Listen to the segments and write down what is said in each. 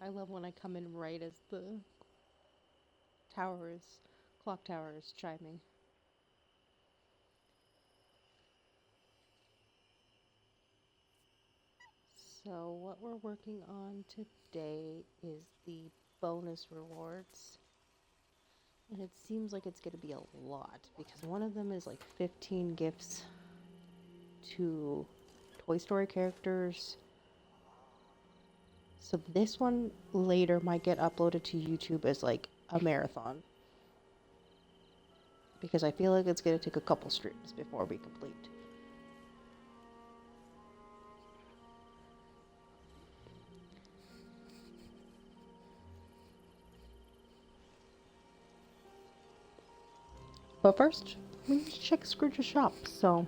I love when I come in right as the clock tower is chiming. So what we're working on today is the bonus rewards. And it seems like it's going to be a lot because one of them is like 15 gifts to Toy Story characters. So this one later might get uploaded to YouTube as like a marathon. Because I feel like it's going to take a couple streams before we complete. But first, we need to check Scrooge's shop, so...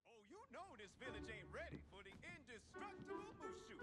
Oh, you know this village ain't ready for the indestructible Mushu.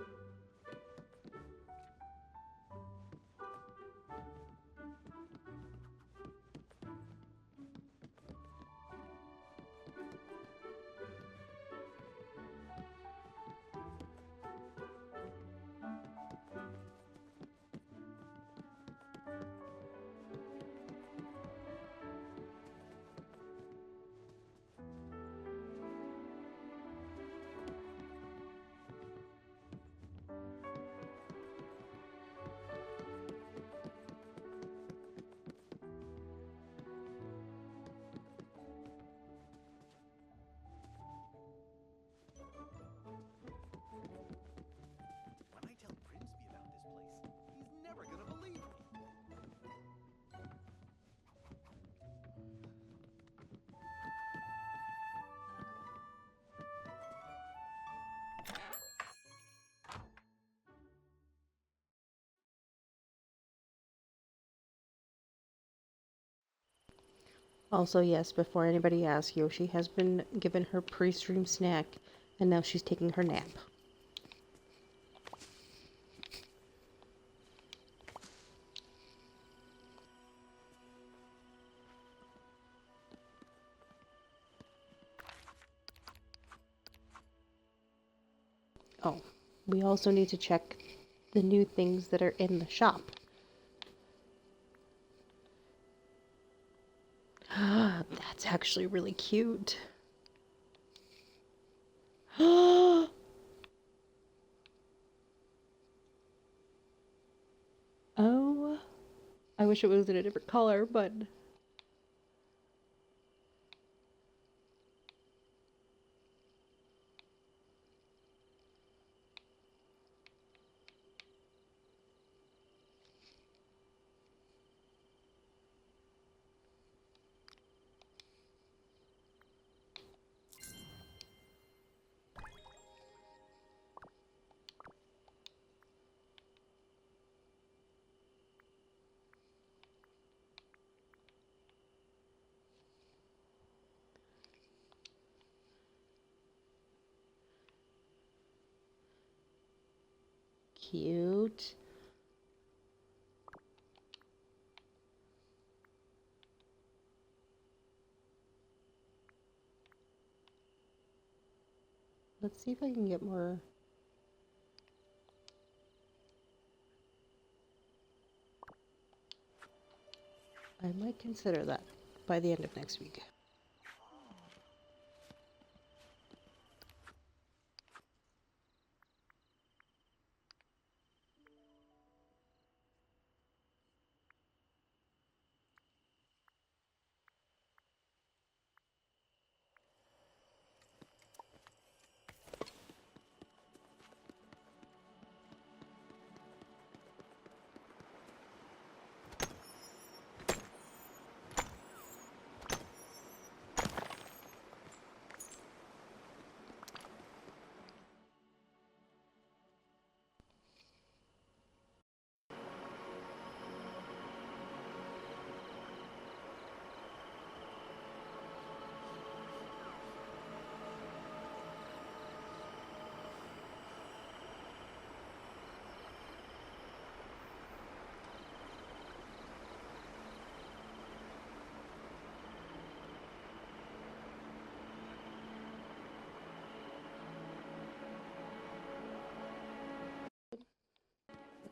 When I tell Grimsby about this place, he's never gonna believe me. Also, yes, before anybody asks, Yoshi has been given her pre-stream snack, and now she's taking her nap. Oh, we also need to check the new things that are in the shop. That's actually really cute. Oh, I wish it was in a different color, but... cute. Let's see if I can get more... I might consider that by the end of next week.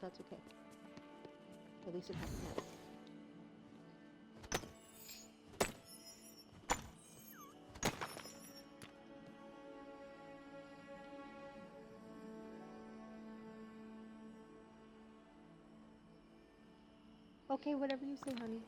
that's okay. At least it happened now. Okay, whatever you say, honey.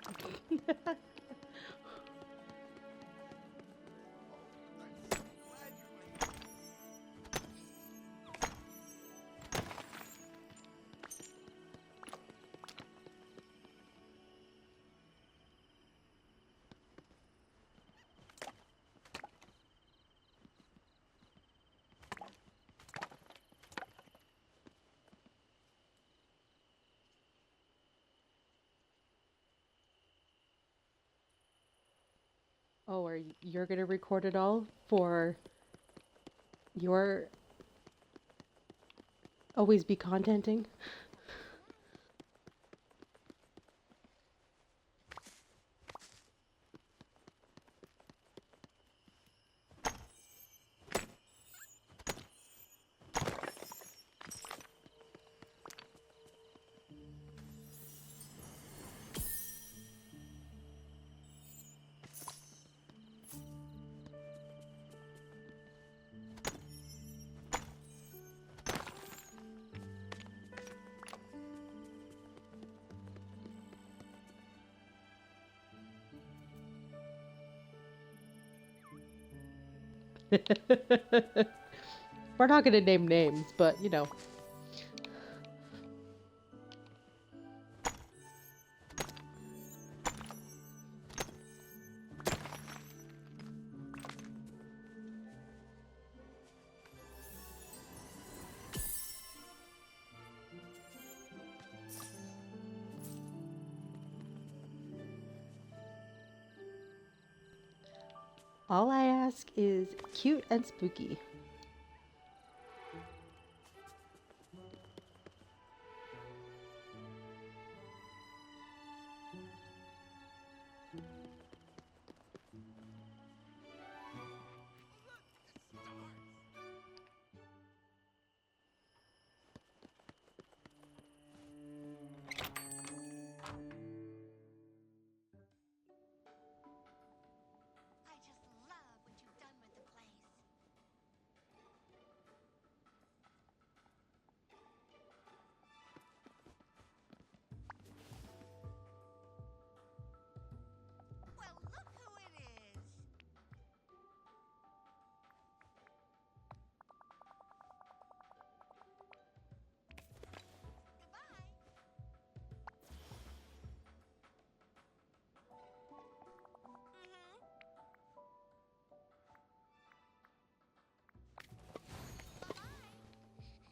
Oh, you're gonna record it all for your always be contenting? We're not gonna name names, but you know. All I ask is cute and spooky. I just love what you've done with the place. Well, look who it is. Goodbye.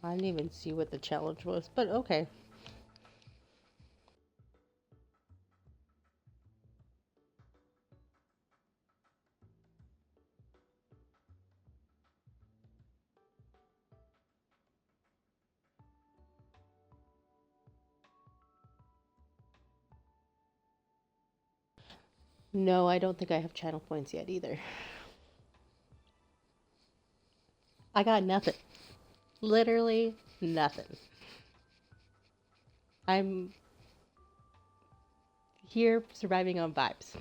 I didn't even see what the challenge was, but okay. No, I don't think I have channel points yet either. I got nothing. Literally nothing. I'm here surviving on vibes.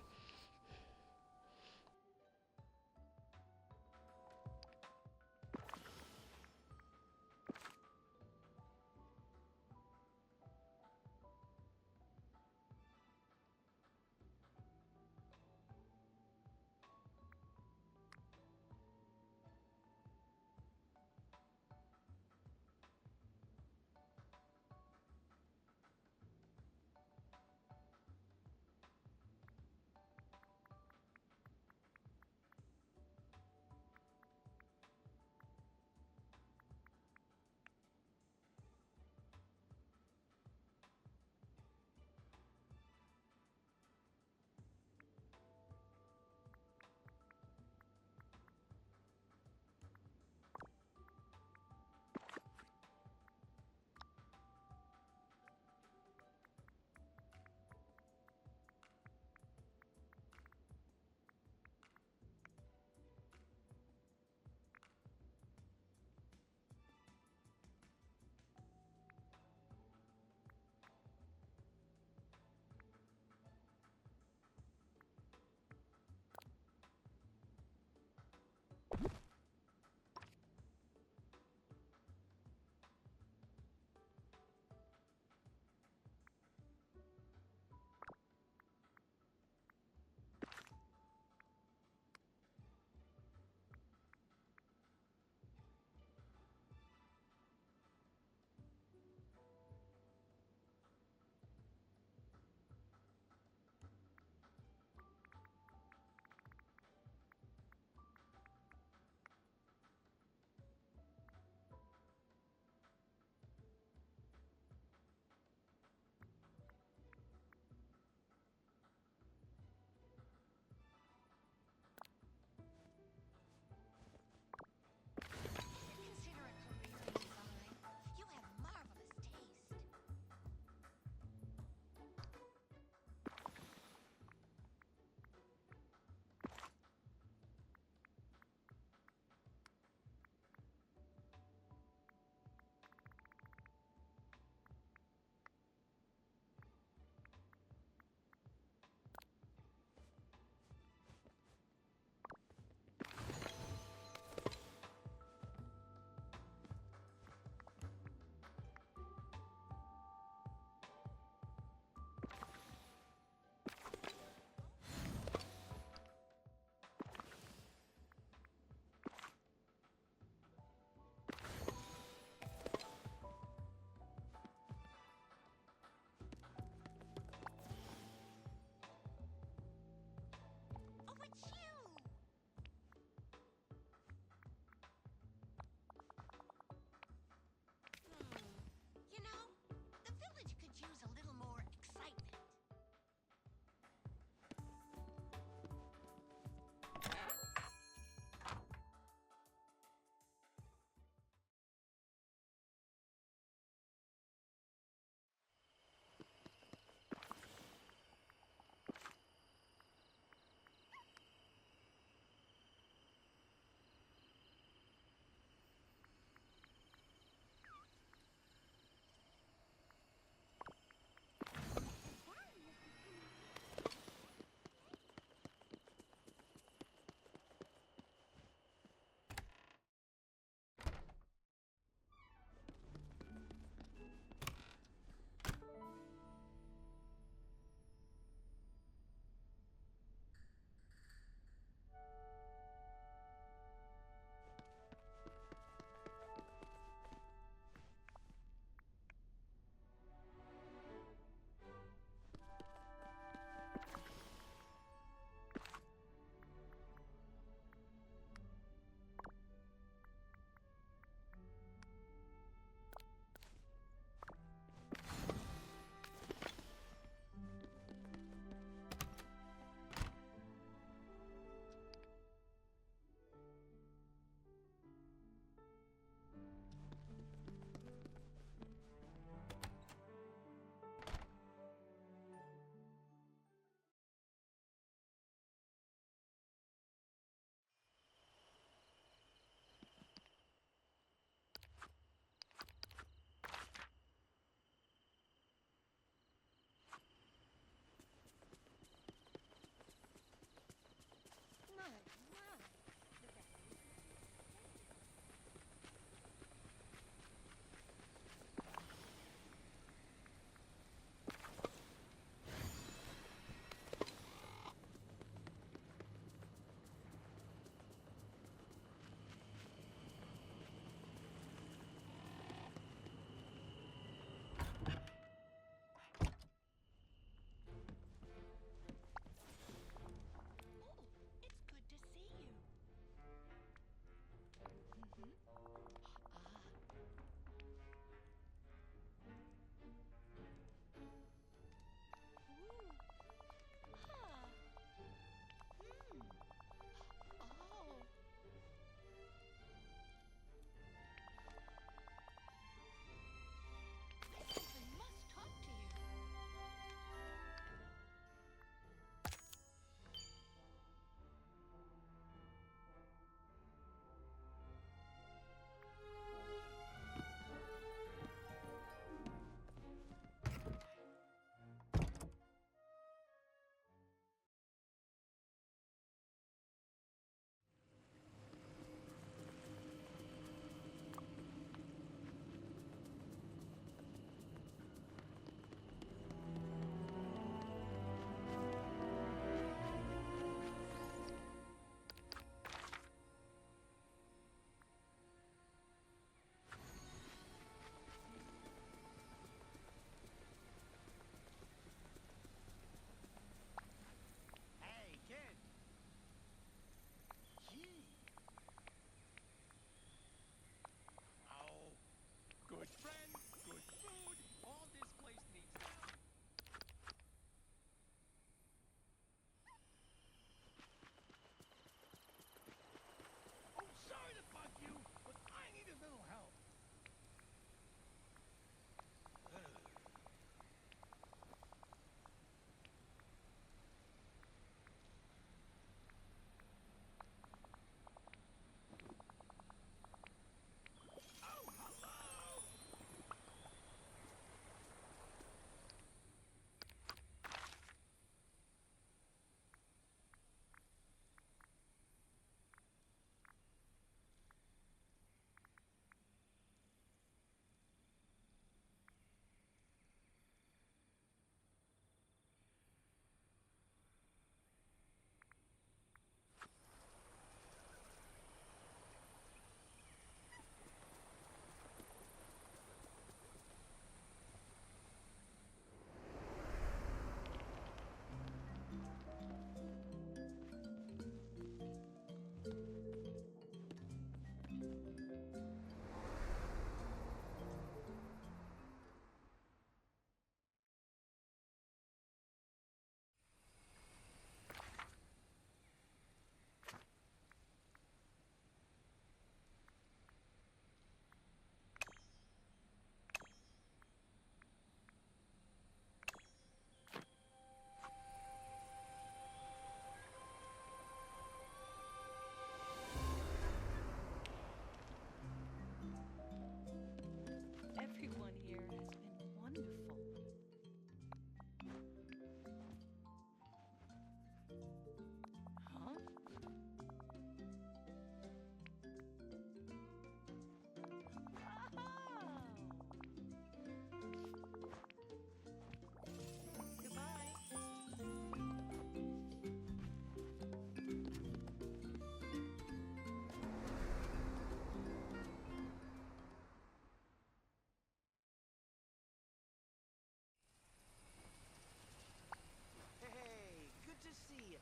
Hey!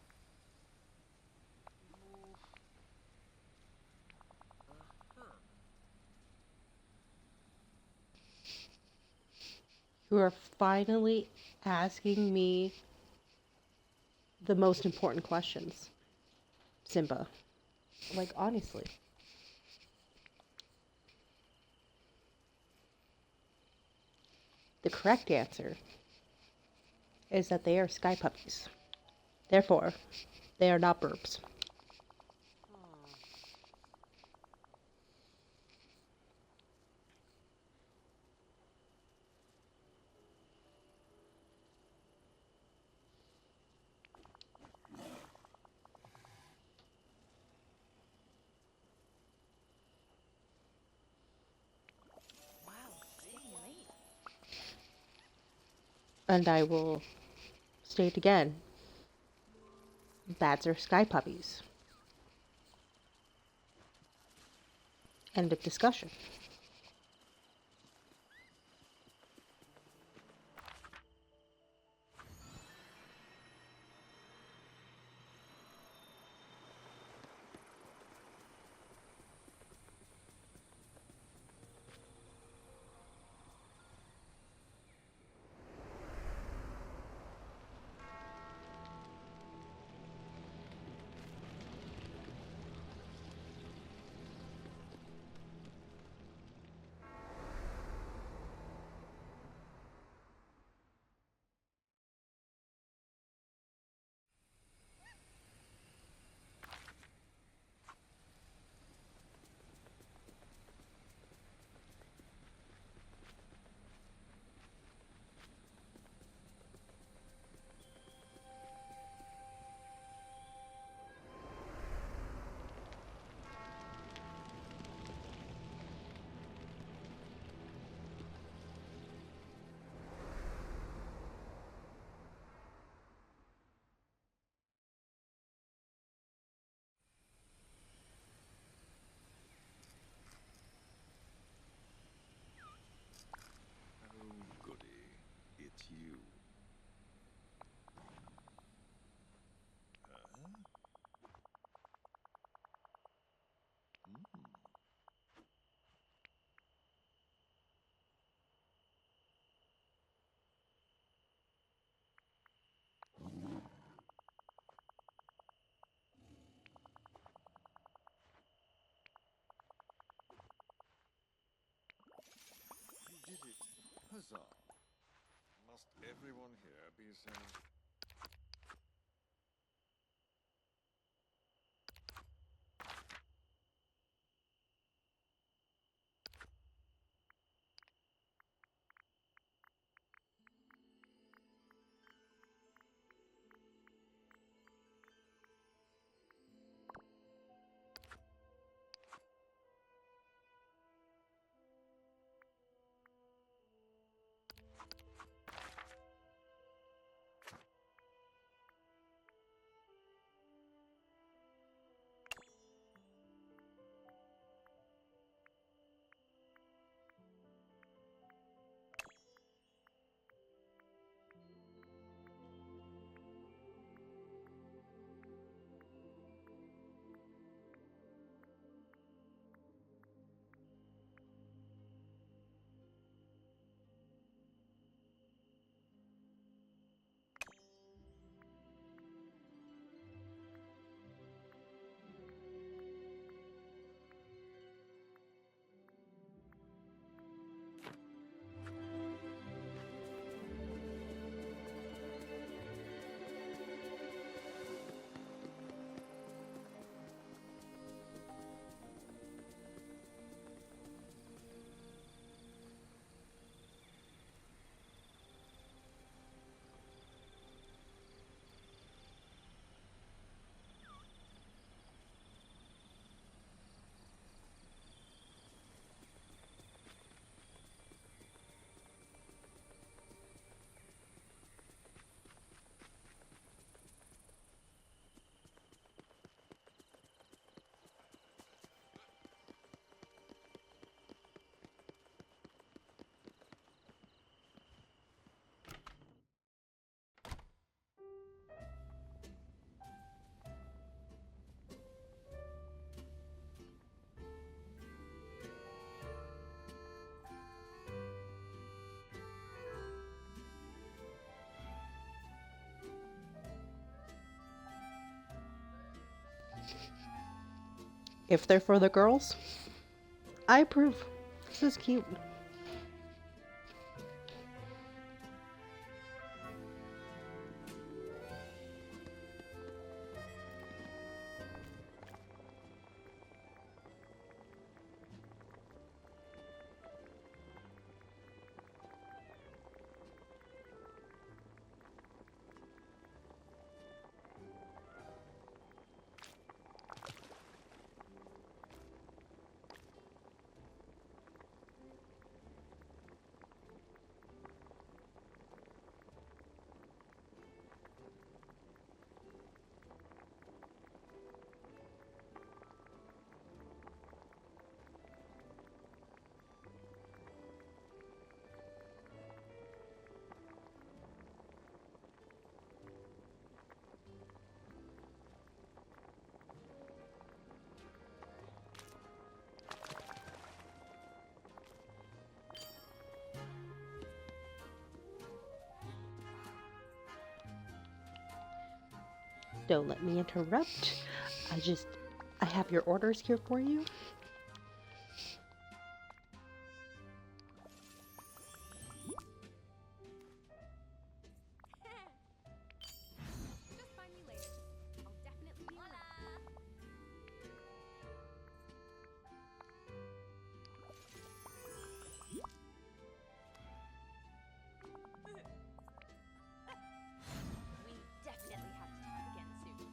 Move. Uh-huh. You are finally asking me the most important questions, Simba. Like, honestly. The correct answer is that they are sky puppies. Therefore, they are not burbs. Hmm. Wow, staying late. And I will state again, bats are sky puppies. End of discussion. Oh, goody. It's you. Huh? Hmm. You did it. Huzzah. Must everyone here be so... If they're for the girls, I approve. This is cute. Don't let me interrupt. I have your orders here for you. Just find me later. I'll definitely be around. We definitely have to talk again soon.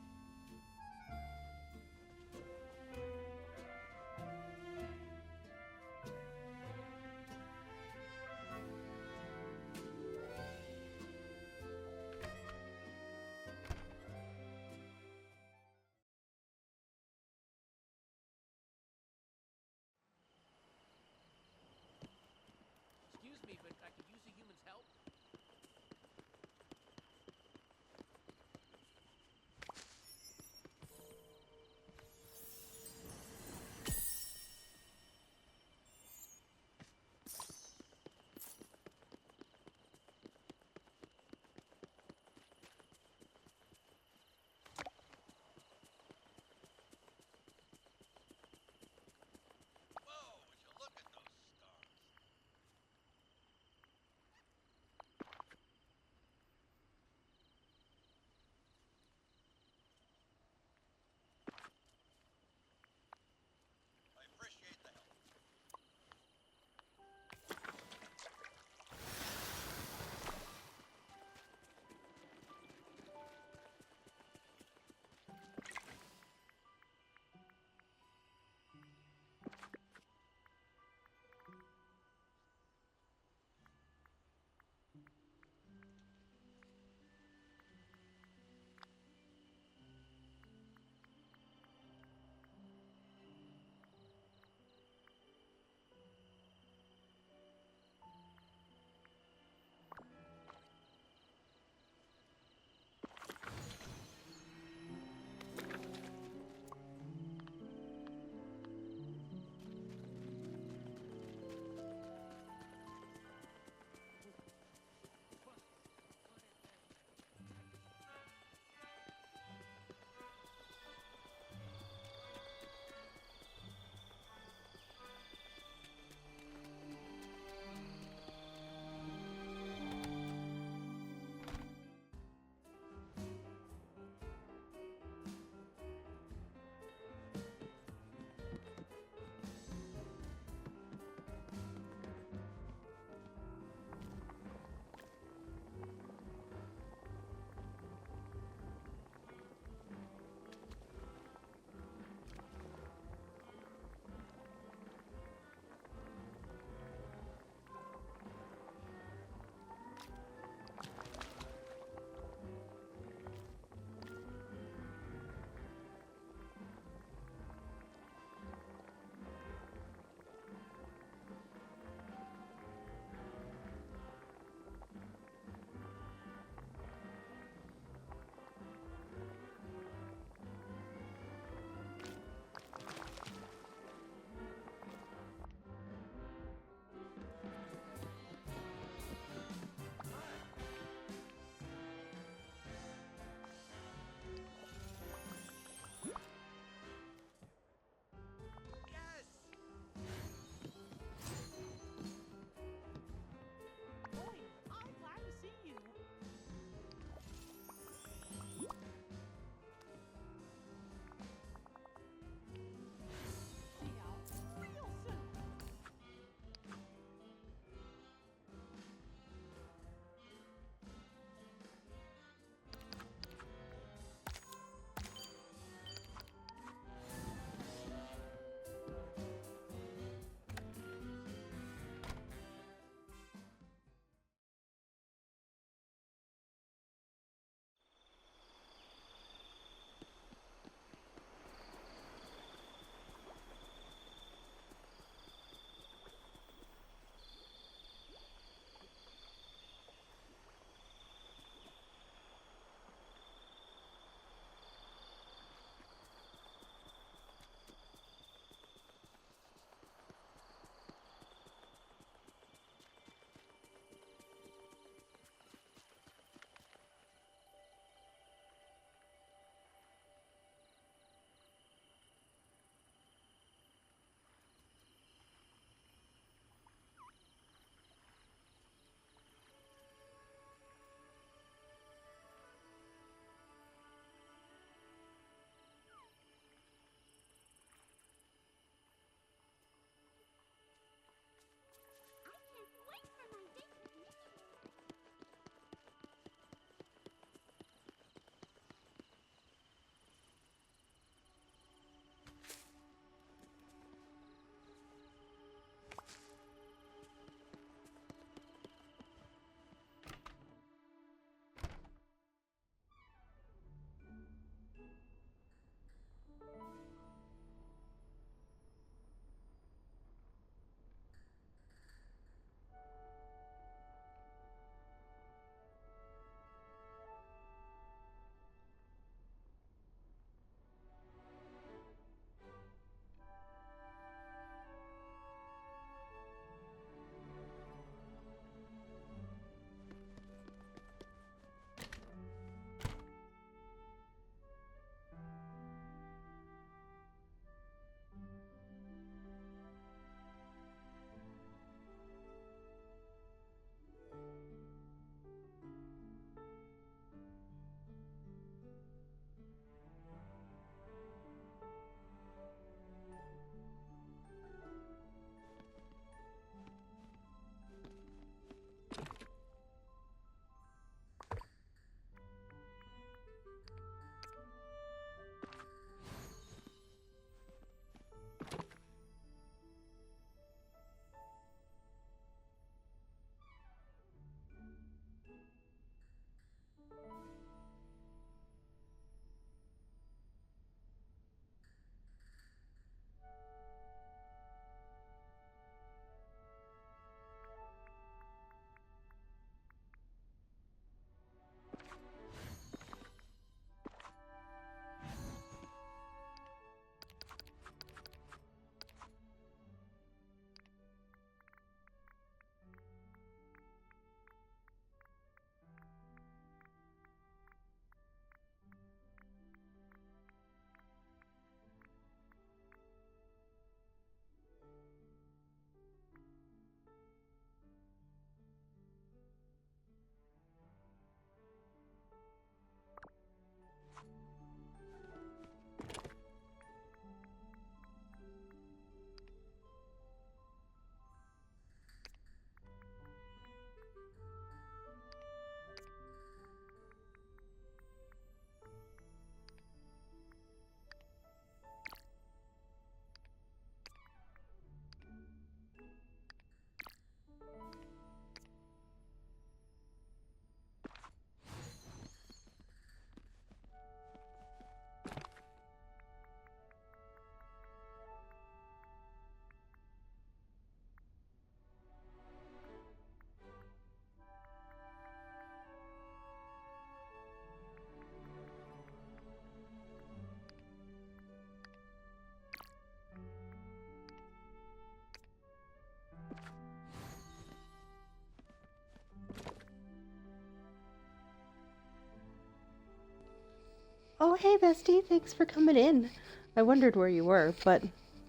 Oh, hey, bestie. Thanks for coming in. I wondered where you were, but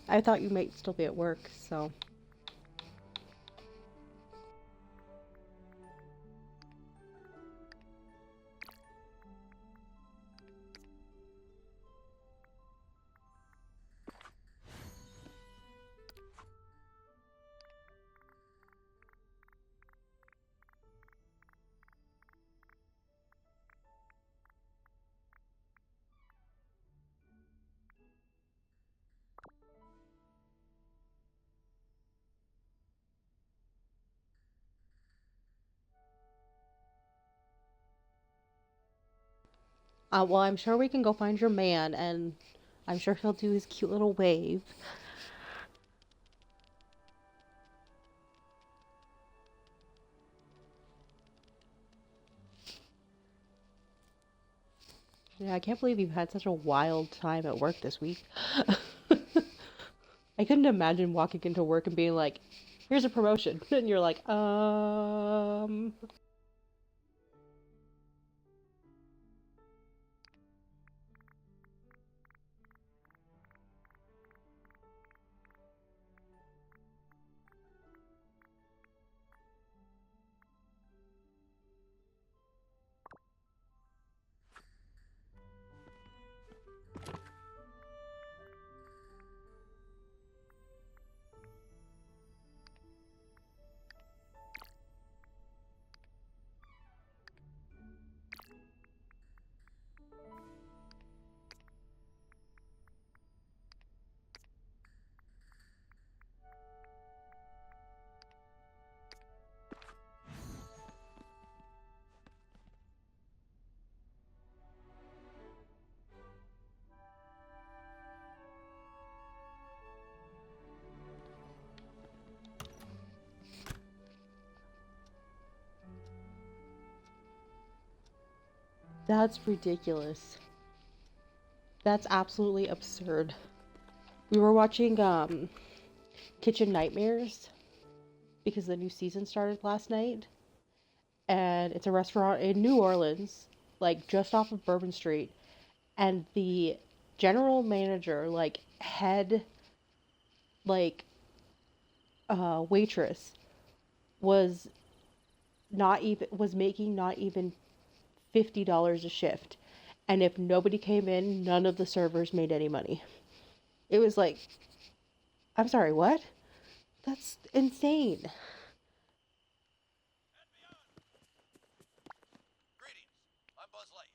I thought you might still be at work, so. Well, I'm sure we can go find your man, and I'm sure he'll do his cute little wave. Yeah, I can't believe you've had such a wild time at work this week. I couldn't imagine walking into work and being like, here's a promotion. And you're like, that's ridiculous. That's absolutely absurd. We were watching Kitchen Nightmares because the new season started last night, and it's a restaurant in New Orleans, like just off of Bourbon Street, and the general manager, like head, like waitress, was was making not even $50 a shift, and if nobody came in, none of the servers made any money. It was like, I'm sorry, what? That's insane. Greetings. I'm Buzz Lightyear.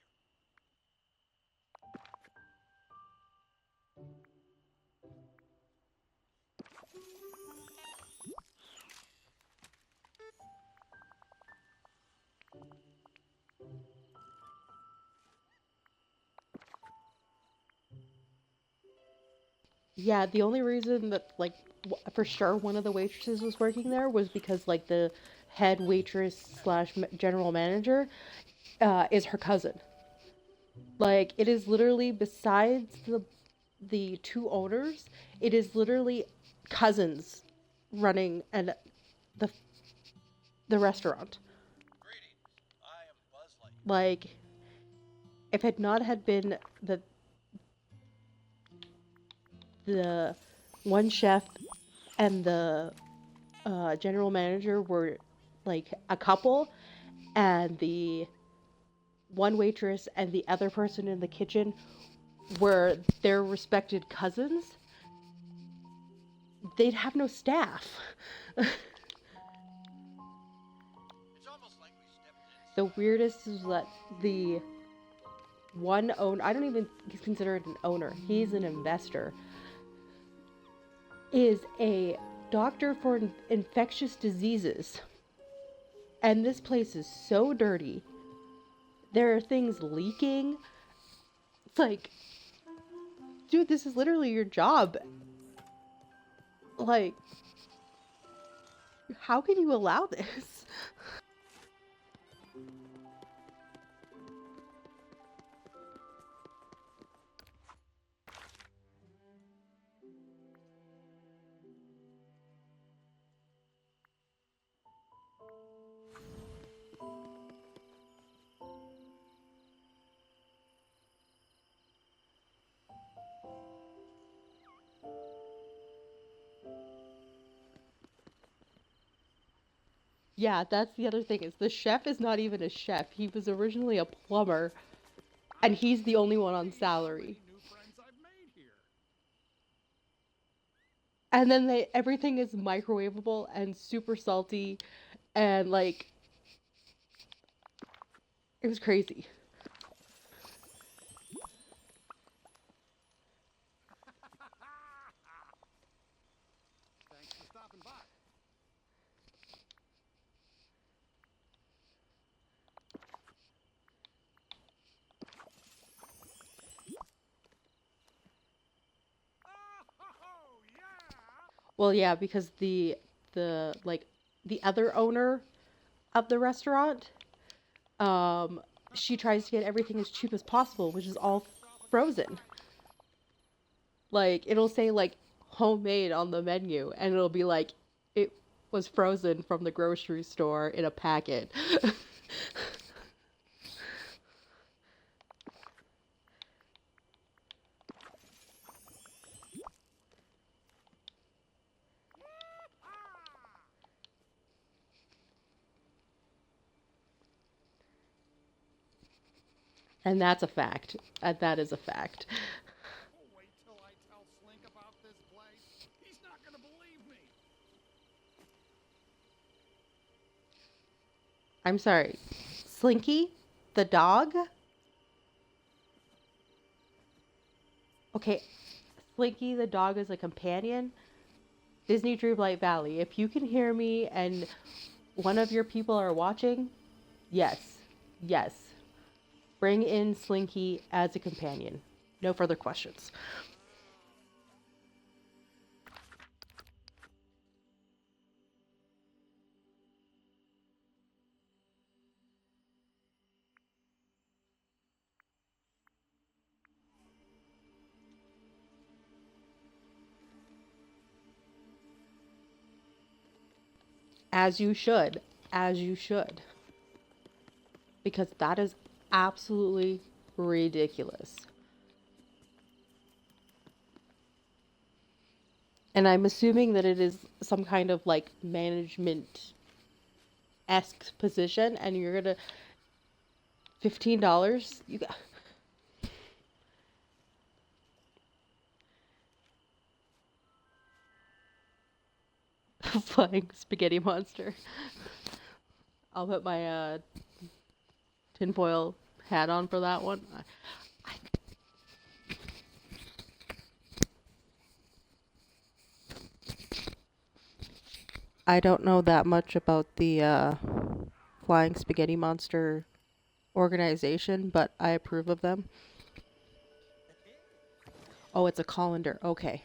Yeah, the only reason that, like, for sure one of the waitresses was working there was because, like, the head waitress slash general manager is her cousin. Like, it is literally, besides the two owners, it is literally cousins running the the restaurant. Greetings. I am Buzz Lightyear. Like, if it not had been that the one chef and the general manager were like a couple, and the one waitress and the other person in the kitchen were their respected cousins, they'd have no staff. It's almost like we stepped in. The weirdest is that the one owner, I don't even consider it an owner, he's an investor, is a doctor for infectious diseases. And this place is so dirty. There are things leaking. It's like, dude, this is literally your job. Like, how can you allow this? Yeah, that's the other thing is the chef is not even a chef. He was originally a plumber, and he's the only one on salary. New friends I've made here. And then everything is microwavable and super salty, and like it was crazy. Thanks for stopping by. Oh, yeah! Well, yeah, because the like the other owner of the restaurant, she tries to get everything as cheap as possible, which is all frozen. Like it'll say like homemade on the menu, and it'll be like it was frozen from the grocery store in a packet. And that's a fact. That is a fact. Oh, wait till I tell Slink about this place. He's not gonna believe me. I'm sorry. Slinky? The dog? Okay, Slinky the dog is a companion. Disney Dreamlight Valley. If you can hear me and one of your people are watching, yes. Yes. Bring in Slinky as a companion. No further questions. As you should. As you should. Because that is absolutely ridiculous. And I'm assuming that it is some kind of like management esque position, and you're gonna $15. You got flying spaghetti monster. I'll put my tinfoil hat on for that one. I don't know that much about the flying spaghetti monster organization, but I approve of them. Oh, it's a colander. Okay.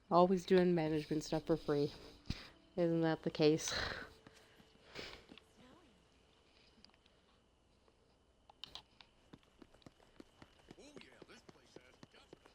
Always doing management stuff for free. Isn't that the case? Oh yeah, this place has definite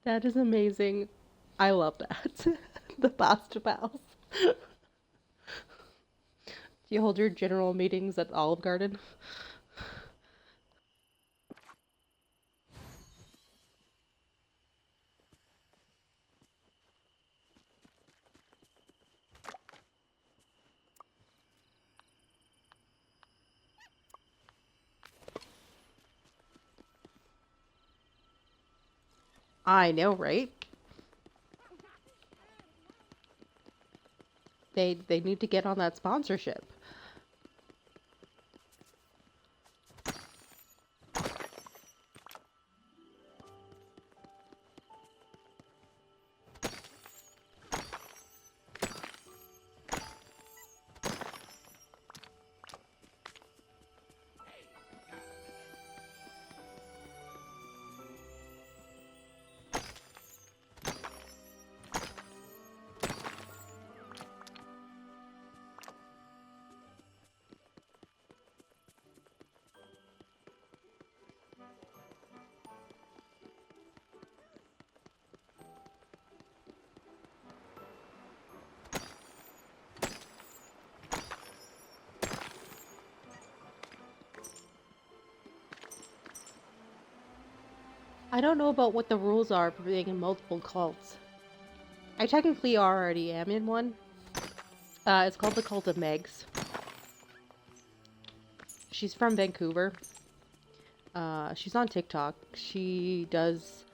That is amazing. I love that. The pasta pals. Do you hold your general meetings at Olive Garden? I know, right? They need to get on that sponsorship. I don't know about what the rules are for being in multiple cults. I technically already am in one. It's called the Cult of Megs. She's from Vancouver. She's on TikTok. She does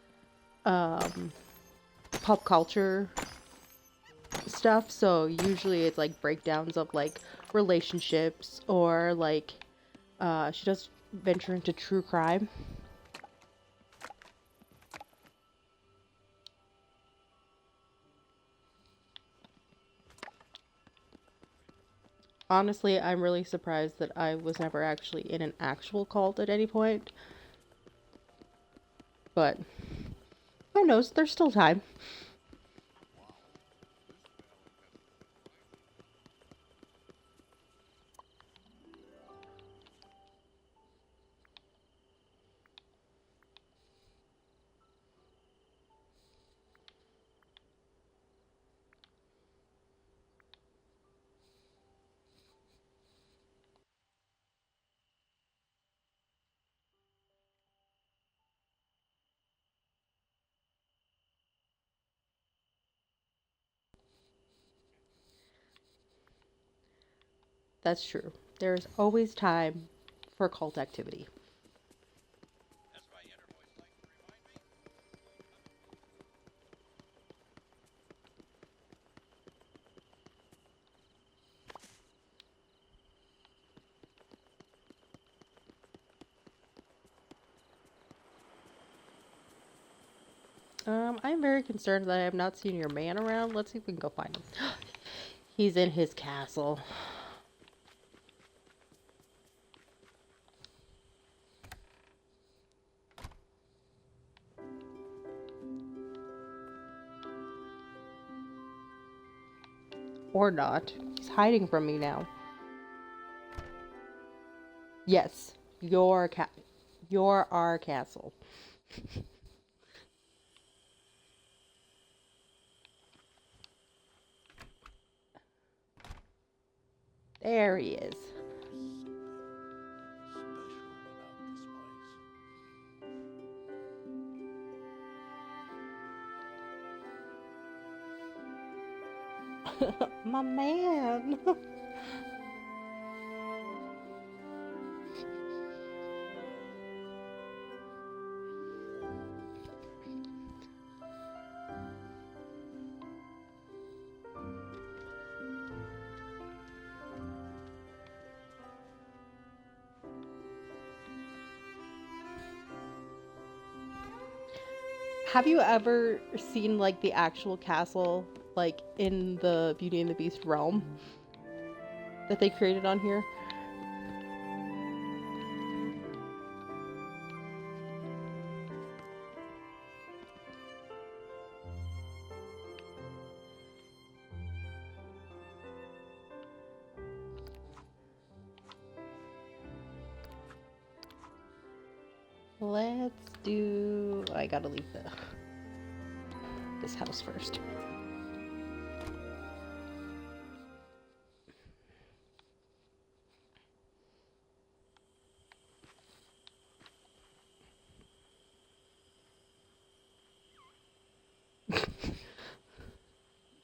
pop culture stuff, so usually it's like breakdowns of like relationships or like she does venture into true crime. Honestly, I'm really surprised that I was never actually in an actual cult at any point. But who knows? There's still time. That's true. There's always time for cult activity. I'm very concerned that I have not seen your man around. Let's see if we can go find him. He's in his castle. Or not. He's hiding from me now. Yes, you're our castle. There he is. My man. Have you ever seen like the actual castle like in the Beauty and the Beast realm that they created on here? Let's do... I gotta leave this house first.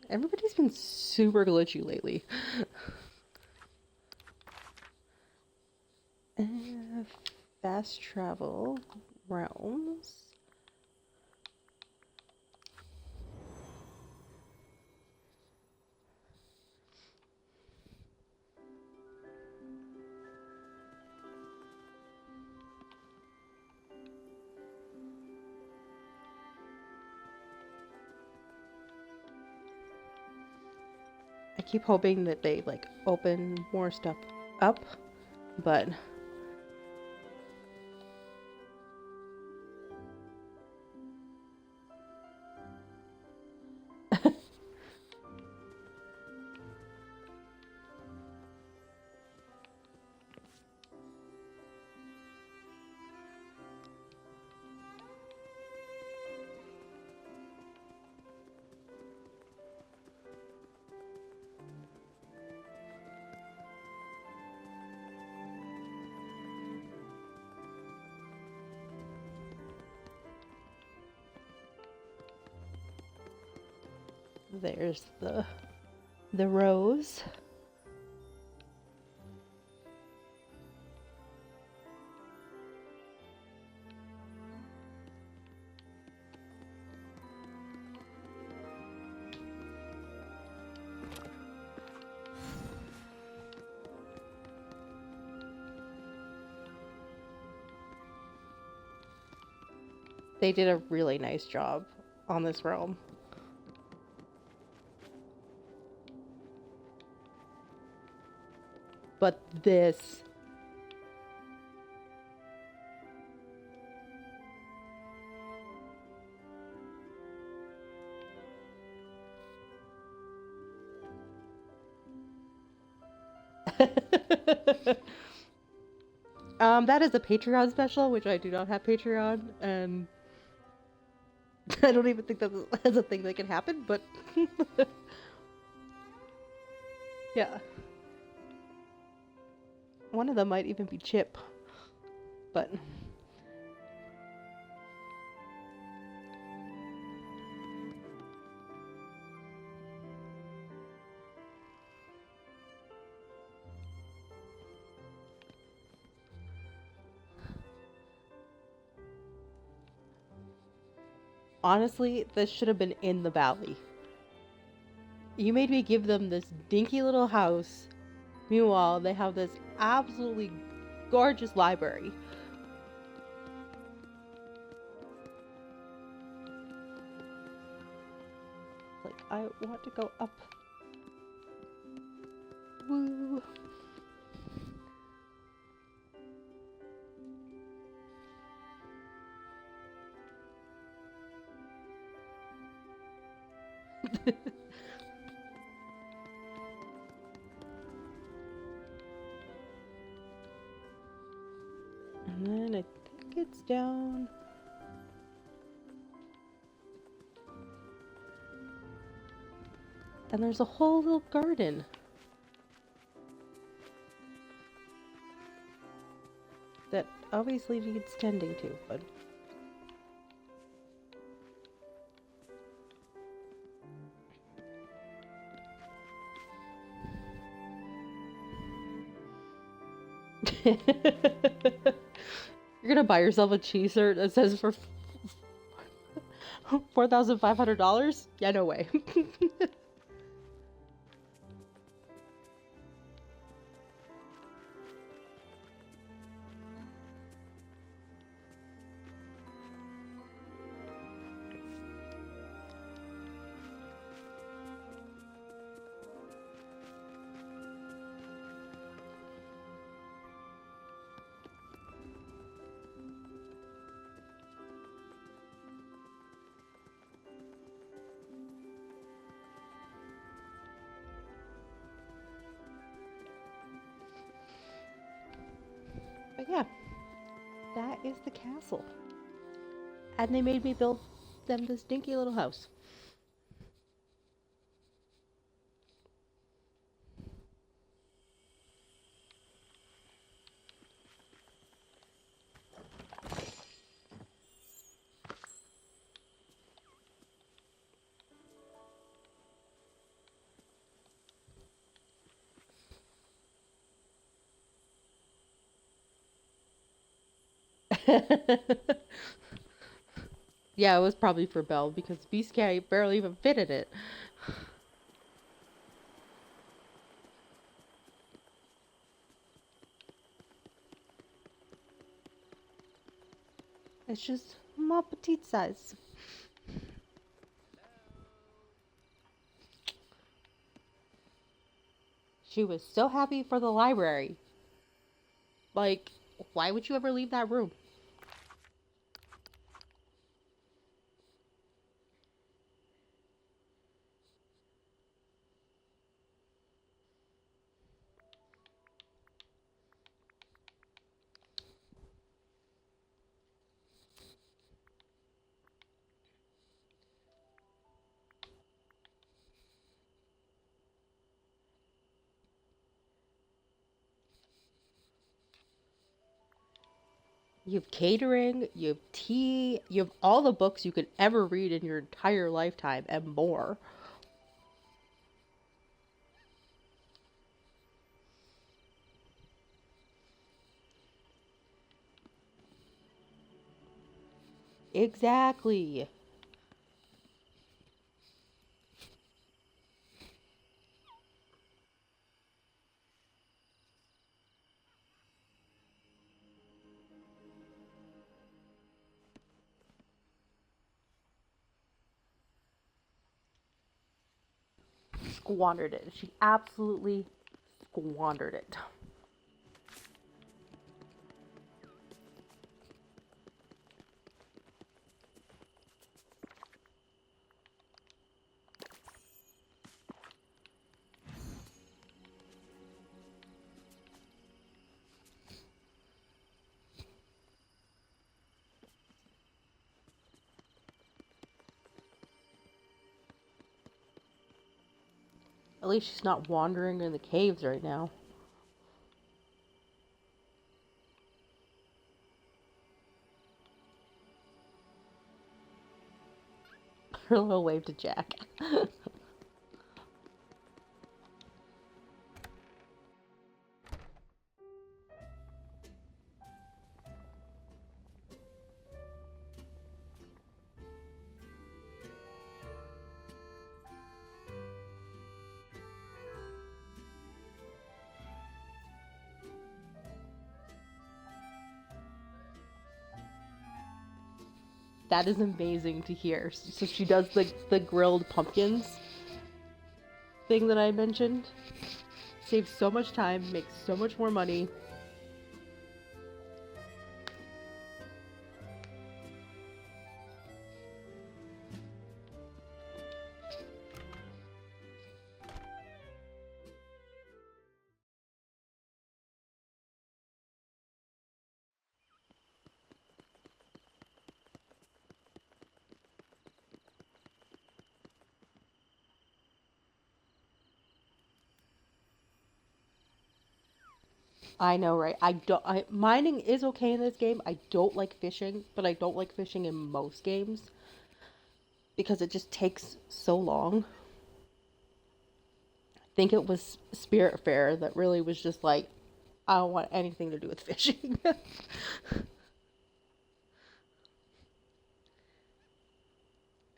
Everybody's been super glitchy lately. Fast travel realms. I keep hoping that they like open more stuff up, but There's the rose. They did a really nice job on this realm. But this... that is a Patreon special, which I do not have Patreon, and I don't even think that's a thing that can happen, but yeah. One of them might even be Chip, but honestly, this should have been in the valley. You made me give them this dinky little house. Meanwhile, they have this absolutely gorgeous library. Like, I want to go up. Woo! And then I think it's down. And there's a whole little garden. That obviously needs tending to, but... You're gonna buy yourself a t-shirt that says for $4,500? Yeah, no way. But yeah, that is the castle. And they made me build them this dinky little house. Yeah, it was probably for Belle because Beast Cat barely even fit in it. It's just more petite size. She was so happy for the library. Like, why would you ever leave that room? You have catering, you have tea, you have all the books you could ever read in your entire lifetime and more. Exactly. Squandered it. She absolutely squandered it. At least she's not wandering in the caves right now. Her little wave to Jack. That is amazing to hear. So she does the grilled pumpkins thing that I mentioned. Saves so much time, makes so much more money. I know, right? Mining is okay in this game. I don't like fishing, but I don't like fishing in most games because it just takes so long. I think it was Spirit Fair that really was just like, I don't want anything to do with fishing. I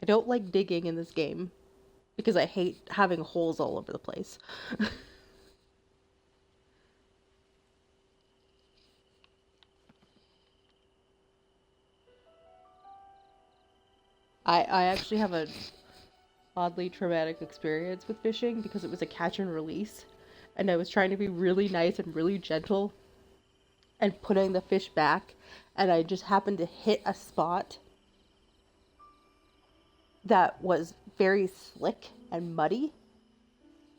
don't like digging in this game because I hate having holes all over the place. I actually have a oddly traumatic experience with fishing because it was a catch and release, and I was trying to be really nice and really gentle and putting the fish back, and I just happened to hit a spot that was very slick and muddy.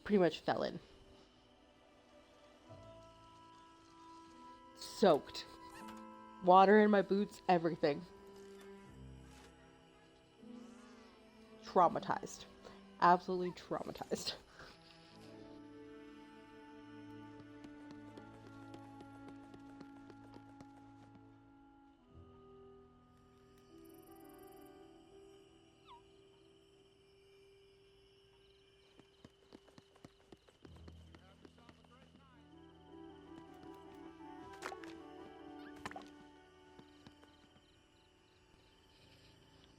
Pretty much fell in. Soaked. Water in my boots, everything. Traumatized. Absolutely traumatized.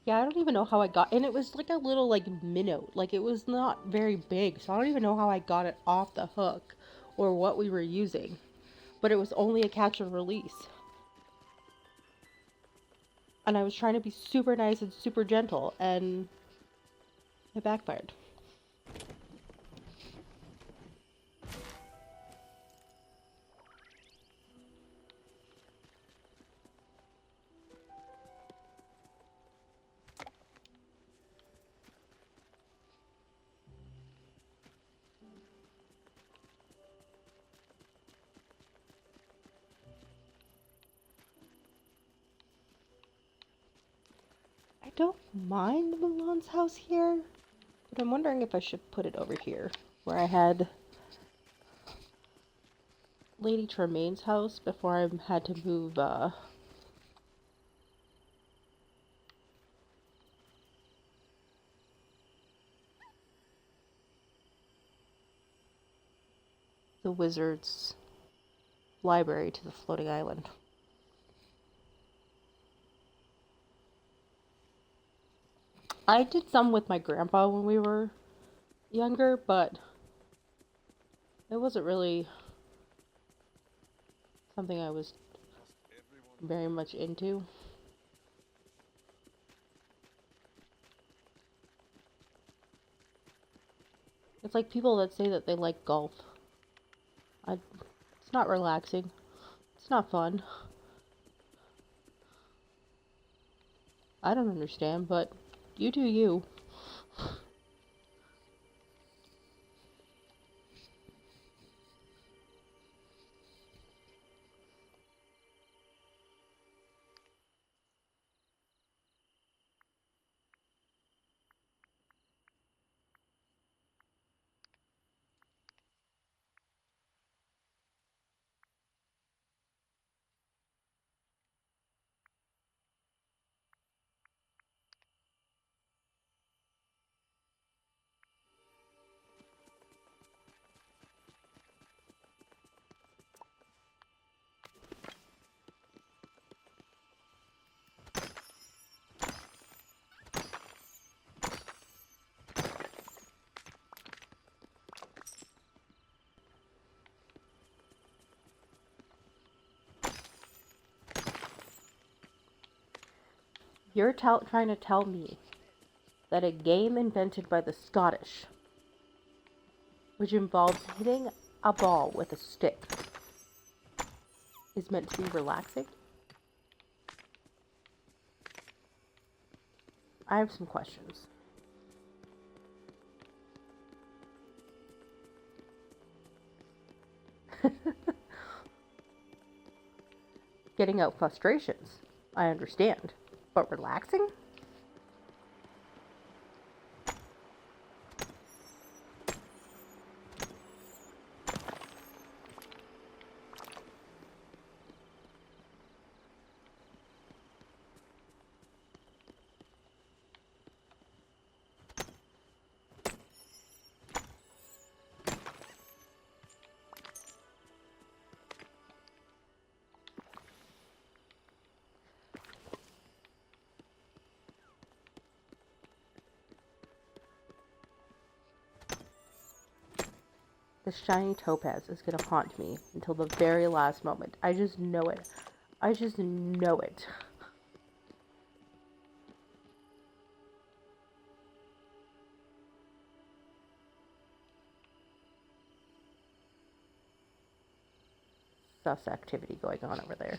Yeah, I don't even know how I got, and it was like a little like minnow, like it was not very big, so I don't even know how I got it off the hook or what we were using, but it was only a catch and release. And I was trying to be super nice and super gentle, and it backfired. I don't mind Mulan's house here, but I'm wondering if I should put it over here, where I had Lady Tremaine's house before I had to move, the wizard's library to the floating island. I did some with my grandpa when we were younger, but it wasn't really something I was Must everyone very much into. It's like people that say that they like golf. It's not relaxing. It's not fun. I don't understand, but you do you. You're trying to tell me that a game invented by the Scottish, which involves hitting a ball with a stick, is meant to be relaxing? I have some questions. Getting out frustrations, I understand. But relaxing? The shiny topaz is going to haunt me until the very last moment. I just know it. I just know it. Sus activity going on over there.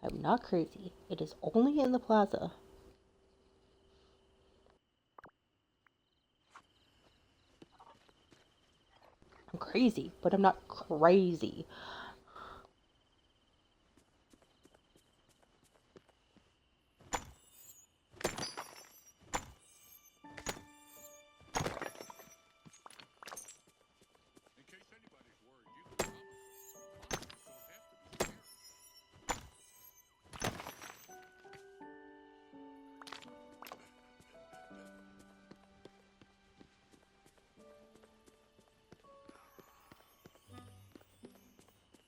I'm not crazy. It is only in the plaza. I'm crazy, but I'm not crazy. In case anybody's worried, you can promise. Monsters don't have to be scary.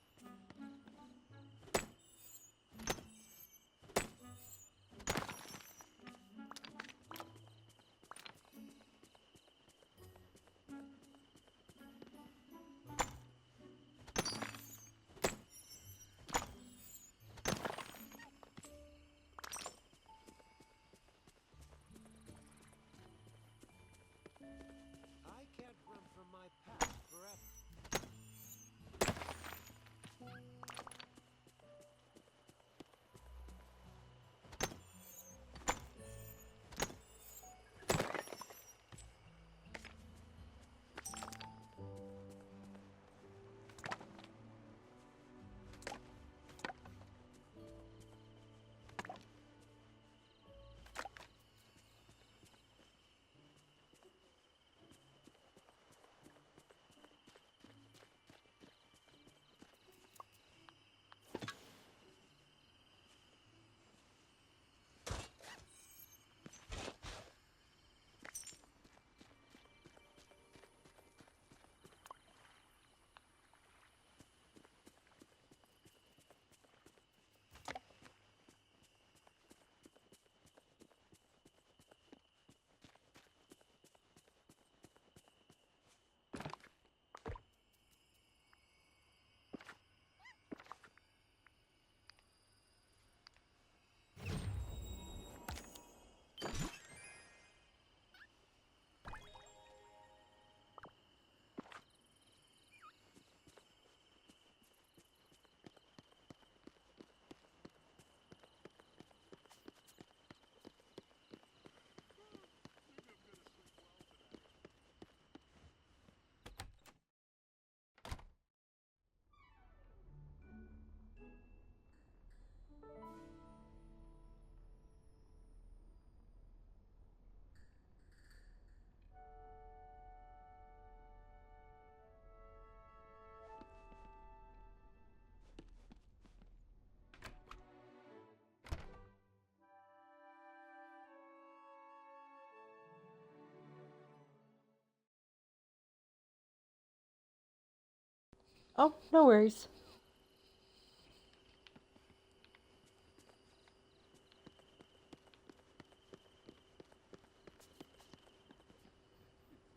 Oh, no worries.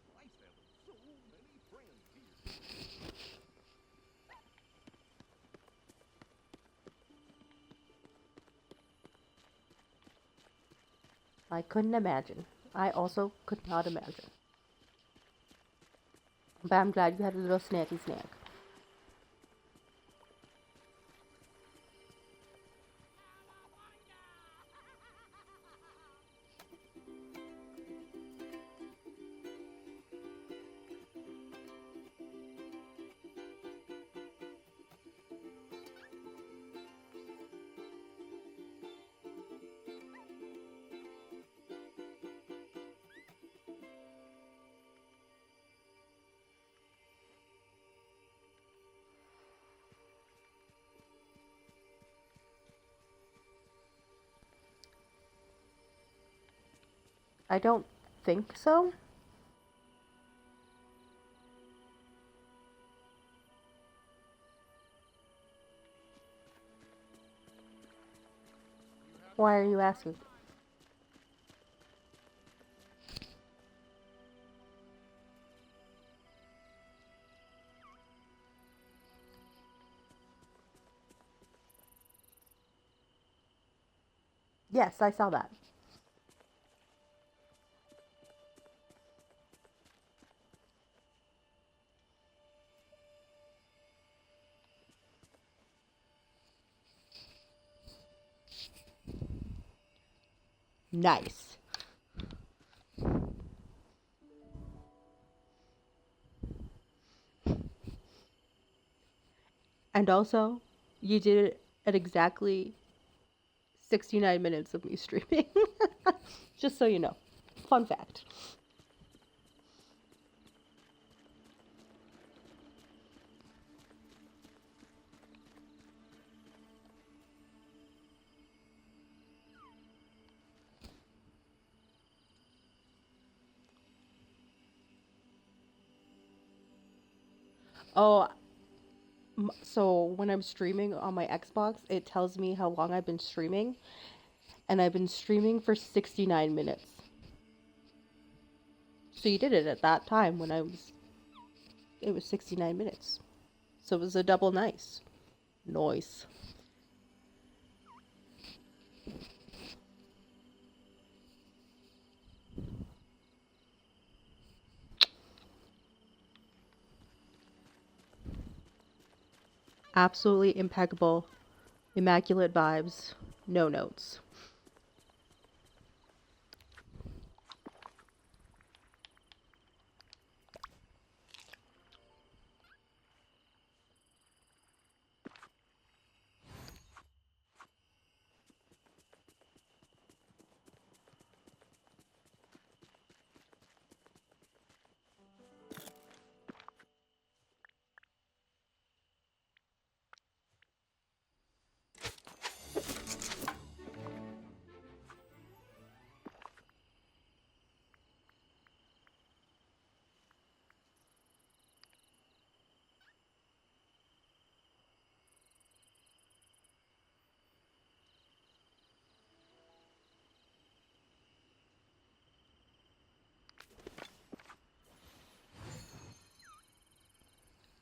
Nice having so many friends here. I couldn't imagine. I also could not imagine. But I'm glad you had a little snacky snack. I don't think so. Why are you asking? Yes, I saw that. Nice. And also, you did it at exactly 69 minutes of me streaming. Just so you know. Fun fact. Oh, so when I'm streaming on my Xbox, it tells me how long I've been streaming, and I've been streaming for 69 minutes. So you did it at that time when it was 69 minutes. So it was a double nice. Nice. Absolutely impeccable. Immaculate vibes. No notes.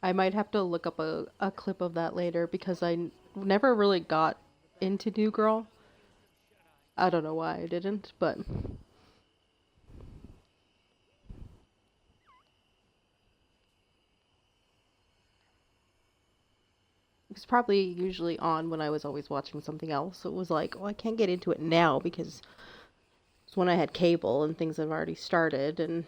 I might have to look up a clip of that later because never really got into New Girl. I don't know why I didn't, but it was probably usually on when I was always watching something else. So it was like, oh, I can't get into it now because it's when I had cable and things have already started. And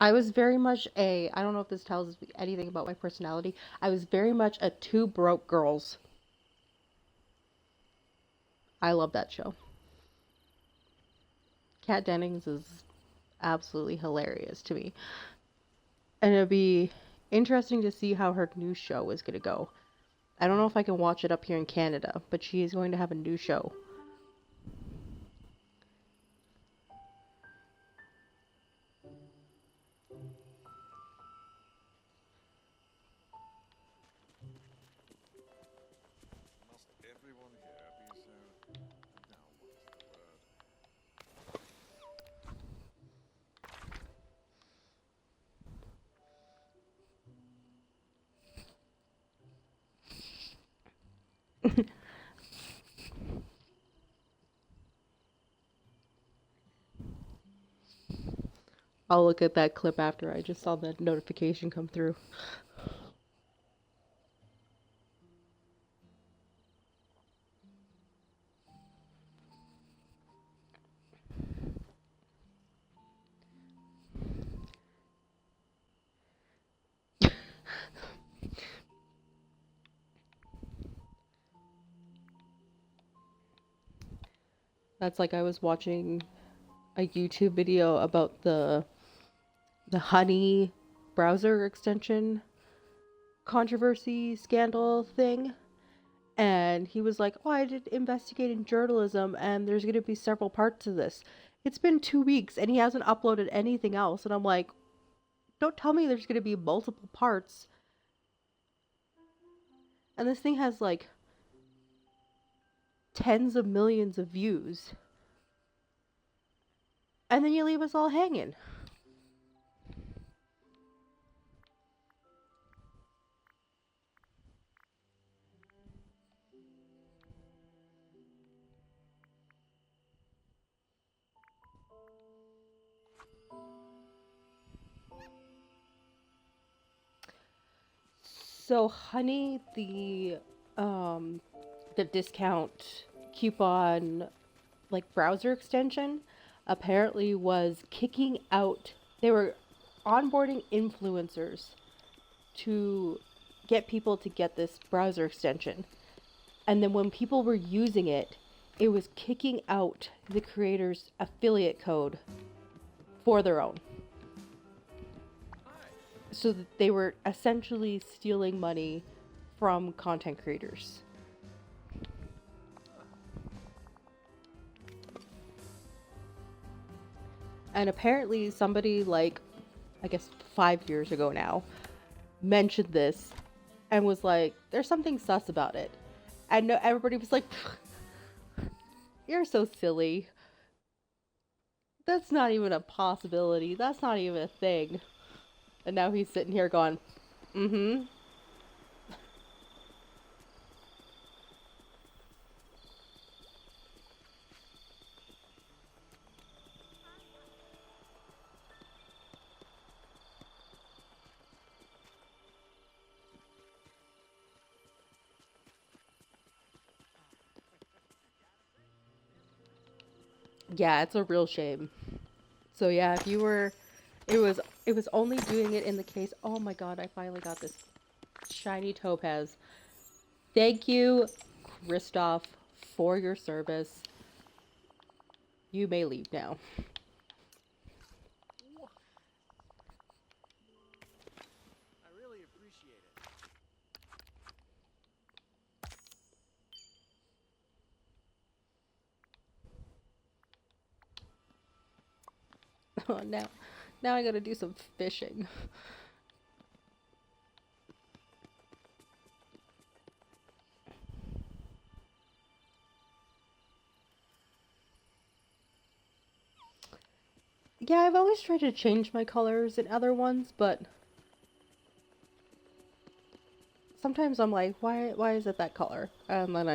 I was very much I don't know if this tells anything about my personality. I was very much a two broke girls. I love that show. Kat Dennings is absolutely hilarious to me. And it'll be interesting to see how her new show is going to go. I don't know if I can watch it up here in Canada, but she is going to have a new show. I'll look at that clip after. I just saw the notification come through. That's like I was watching a YouTube video about the Honey browser extension controversy scandal thing, and he was like, "Oh, I did investigating journalism, and there's going to be several parts of this." It's been 2 weeks, and he hasn't uploaded anything else, and I'm like, "Don't tell me there's going to be multiple parts." And this thing has like tens of millions of views, and then you leave us all hanging. So Honey, the discount coupon like browser extension apparently was kicking out, they were onboarding influencers to get people to get this browser extension, and then when people were using it, it was kicking out the creator's affiliate code for their own, so that they were essentially stealing money from content creators. And apparently somebody, like, I guess 5 years ago now, mentioned this and was like, there's something sus about it. And no, everybody was like, you're so silly. That's not even a possibility. That's not even a thing. And now he's sitting here going, mm-hmm. Yeah, it's a real shame. So yeah, if you were, it was only doing it in the case. Oh my god, I finally got this shiny topaz. Thank you, Kristoff, for your service. You may leave now. I really appreciate it. Oh, now I gotta do some fishing. Yeah, I've always tried to change my colors in other ones, but sometimes I'm like, why is it that color? And then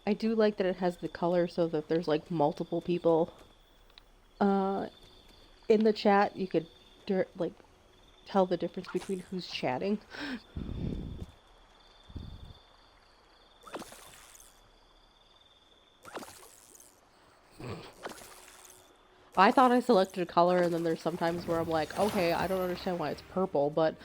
I do like that it has the color so that there's like multiple people in the chat. You could like tell the difference between who's chatting. I thought I selected a color, and then there's sometimes where I'm like, okay, I don't understand why it's purple, but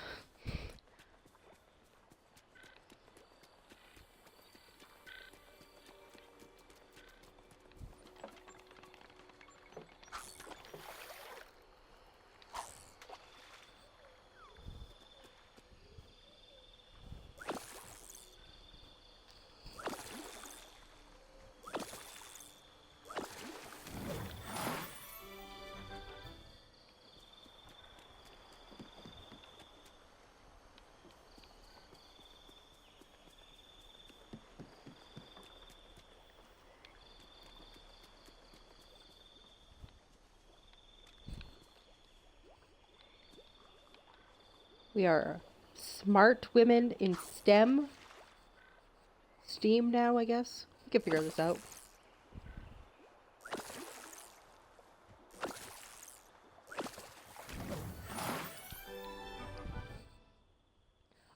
we are smart women in STEM. STEAM now, I guess. We can figure this out.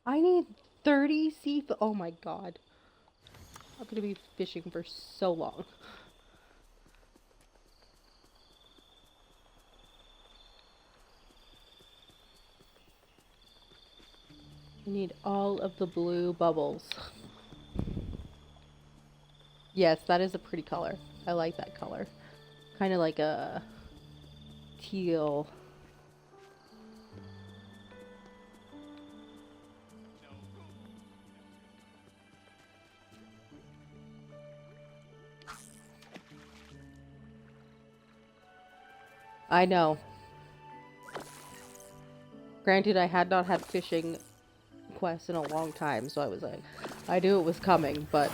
I need 30 seafood. Oh my god. I'm gonna be fishing for so long. I need all of the blue bubbles. Yes, that is a pretty color. I like that color. Kind of like a teal. I know. Granted, I had not had fishing quests in a long time, so I was like, I knew it was coming, but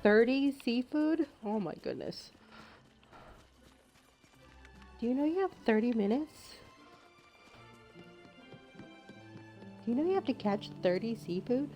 30 seafood? Oh my goodness. Do you know you have 30 minutes? Do you know you have to catch 30 seafood?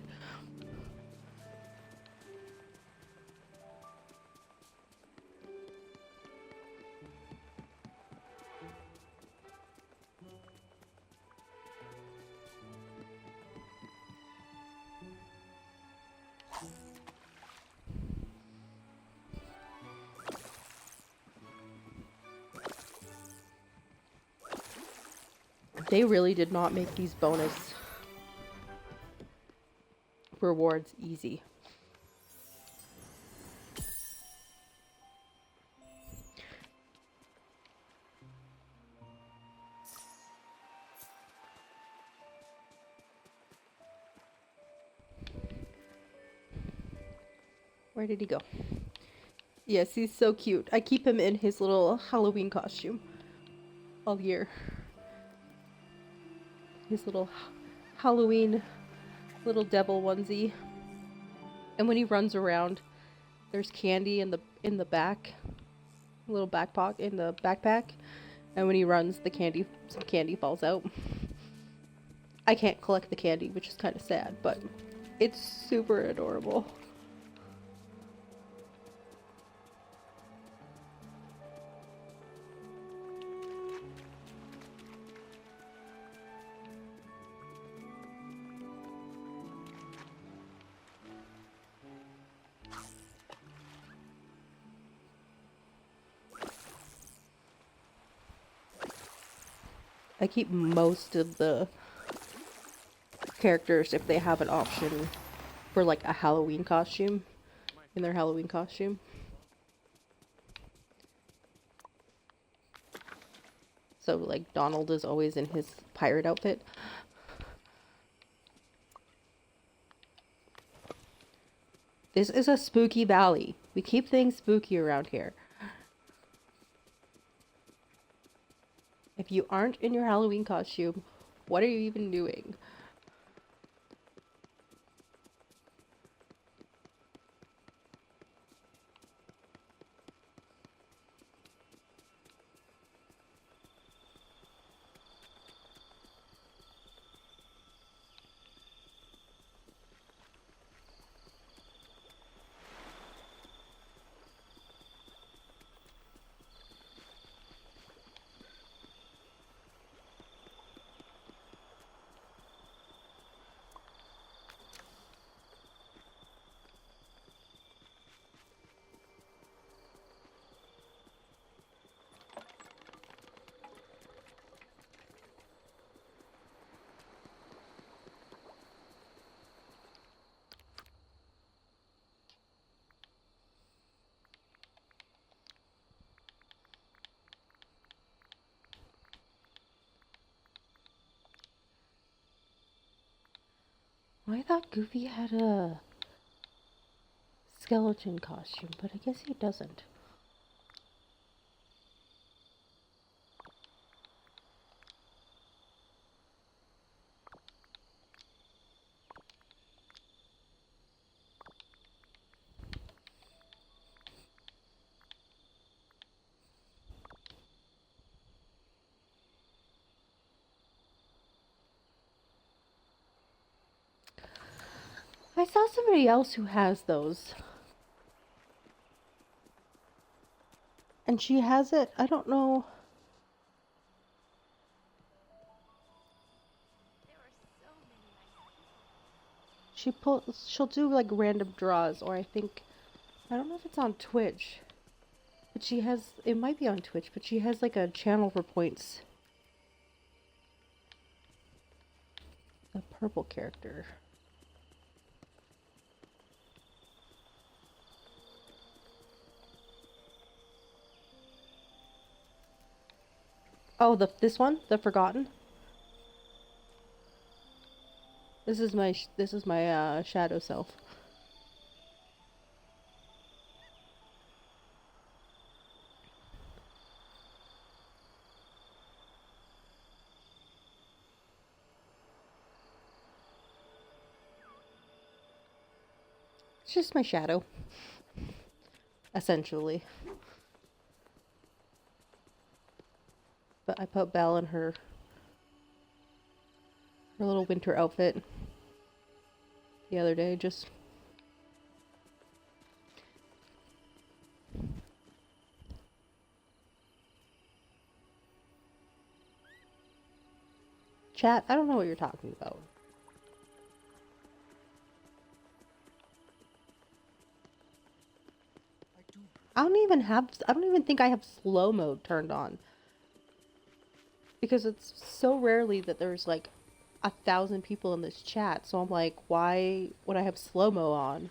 They really did not make these bonus rewards easy. Where did he go? Yes, he's so cute. I keep him in his little Halloween costume all year. His little Halloween little devil onesie. And when he runs around, there's candy in the back, little backpack in the backpack. And when he runs, some candy falls out. I can't collect the candy, which is kind of sad, but it's super adorable. I keep most of the characters if they have an option for like a Halloween costume, in their Halloween costume. So like Donald is always in his pirate outfit. This is a spooky valley. We keep things spooky around here. If you aren't in your Halloween costume, what are you even doing? I thought Goofy had a skeleton costume, but I guess he doesn't. I saw somebody else who has those. And she has it, I don't know. There are so many nice people. She'll do like random draws, or I don't know if it's on Twitch. But she has, it might be on Twitch, but she has like a channel for points. A purple character. Oh, this one, the Forgotten. This is my shadow self. It's just my shadow, essentially. But I put Belle in her little winter outfit the other day, just chat. I don't know what you're talking about. I don't even think I have slow mode turned on. Because it's so rarely that there's like 1,000 people in this chat, so I'm like, why would I have slow-mo on?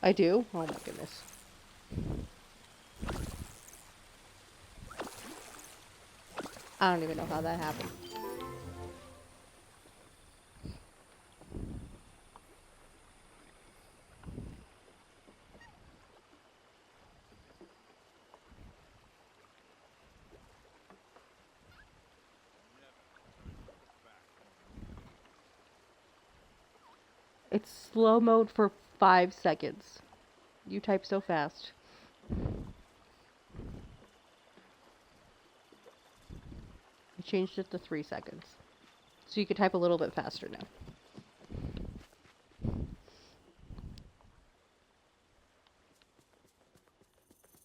I do? Oh my goodness. I don't even know how that happened. It's slow mode for 5 seconds. You type so fast. I changed it to 3 seconds. So you can type a little bit faster now.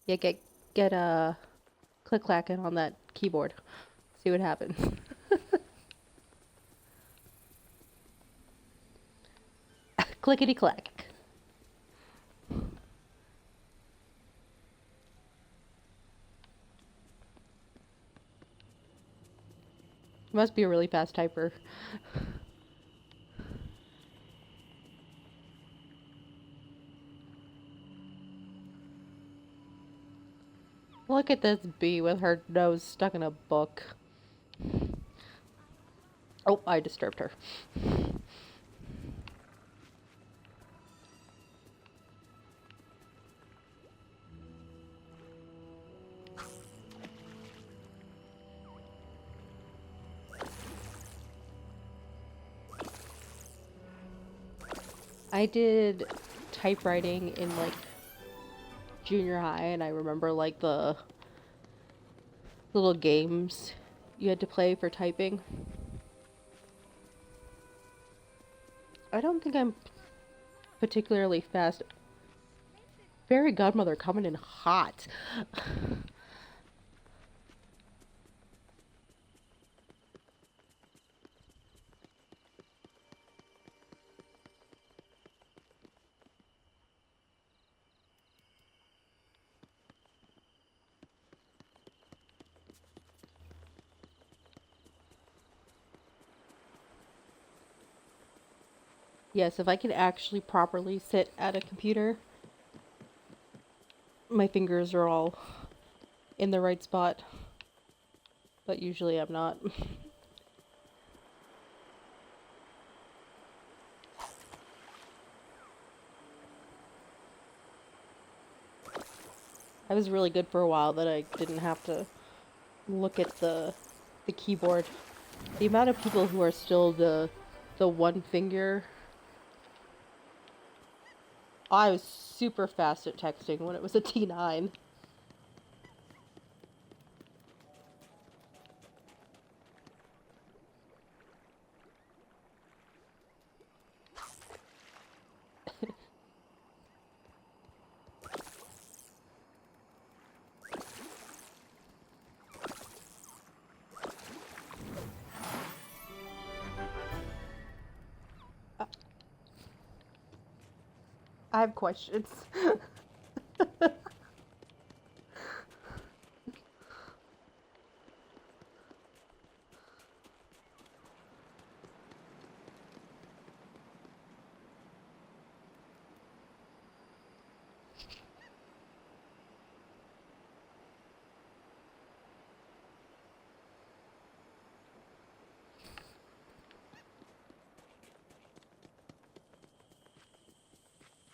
Yeah, get a click-clacking on that keyboard. See what happens. Clickety-clack. Must be a really fast typer. Look at this bee with her nose stuck in a book. Oh, I disturbed her. I did typewriting in like junior high, and I remember like the little games you had to play for typing. I don't think I'm particularly fast. Fairy Godmother coming in hot. Yes, if I could actually properly sit at a computer, my fingers are all in the right spot. But usually I'm not. I was really good for a while that I didn't have to look at the keyboard. The amount of people who are still the one finger. I was super fast at texting when it was a T9. I have questions.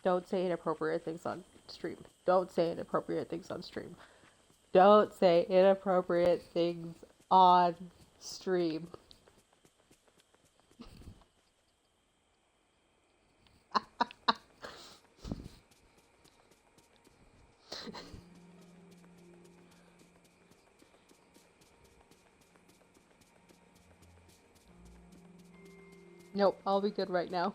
Don't say inappropriate things on stream. Don't say inappropriate things on stream. Don't say inappropriate things on stream. Nope, I'll be good right now.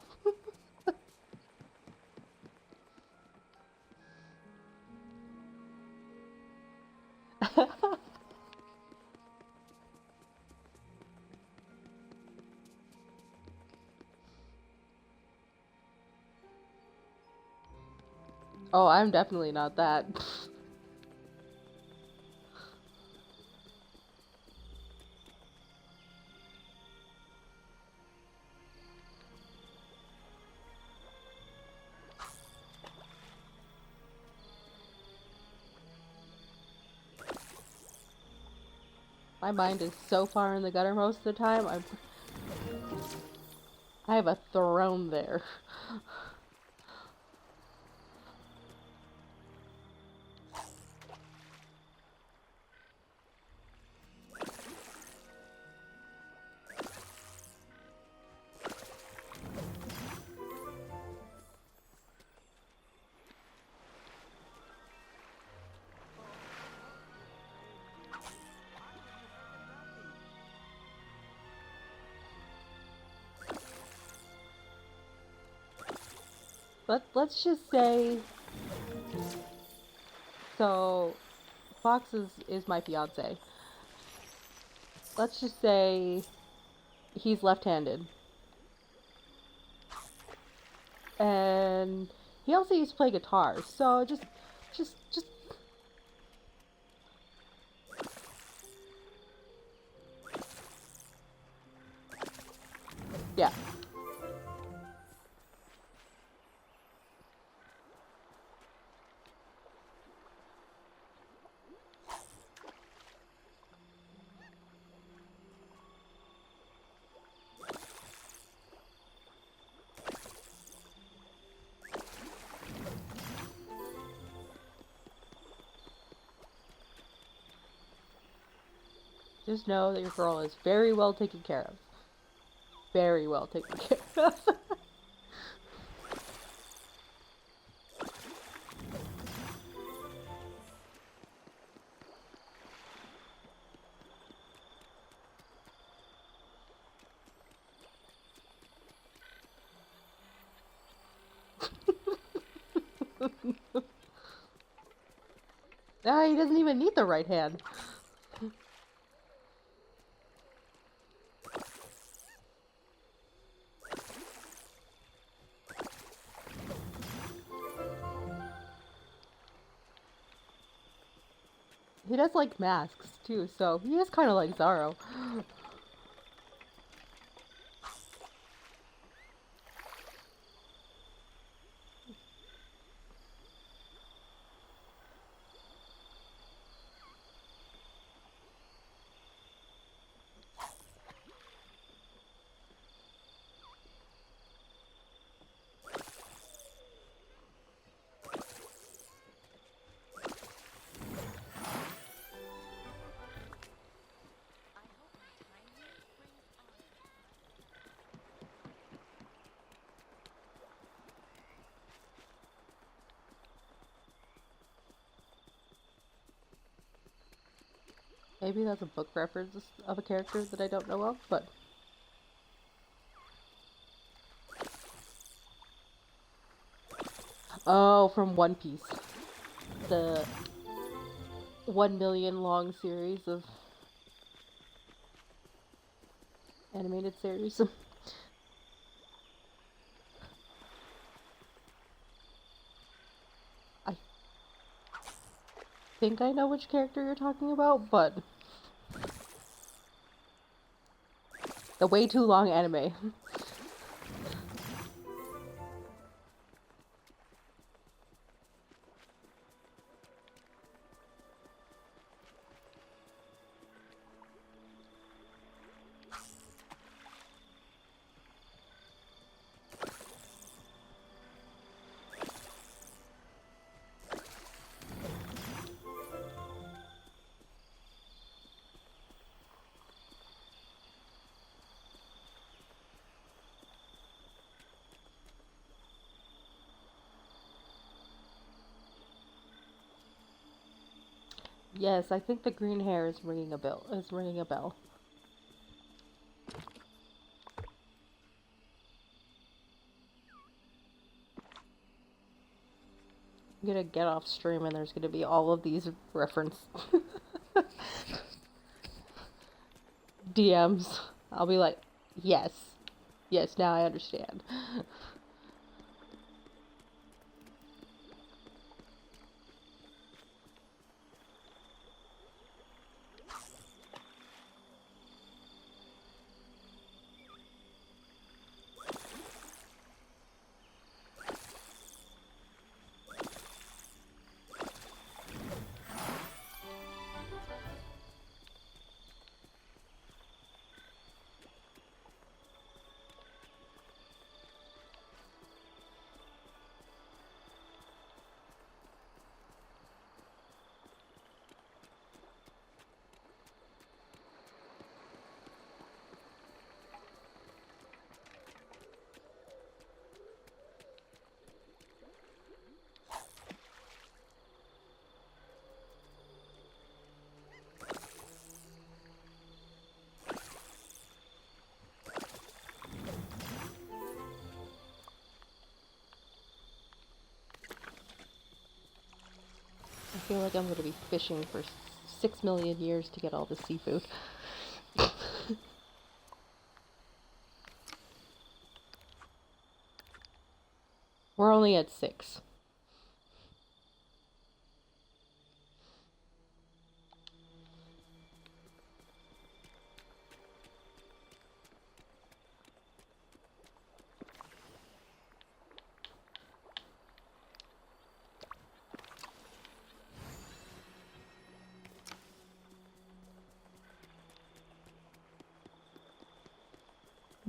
Oh, I'm definitely not that. My mind is so far in the gutter most of the time. I have a throne there. Let's just say, so Fox is my fiance. Let's just say he's left-handed. And he also used to play guitar, so just yeah. Just know that your girl is very well taken care of. Very well taken care of. Ah, he doesn't even need the right hand. He does like masks too, so he is kind of like Zaro. Maybe that's a book reference of a character that I don't know of, but... Oh, from One Piece. The 1 million long series of animated series. think I know which character you're talking about, but the way too long anime. Yes, I think the green hair is ringing a bell. Is ringing a bell. I'm gonna get off stream and there's gonna be all of these reference DMs. I'll be like, yes, yes, now I understand. I feel like I'm going to be fishing for 6 million years to get all the seafood. We're only at 6.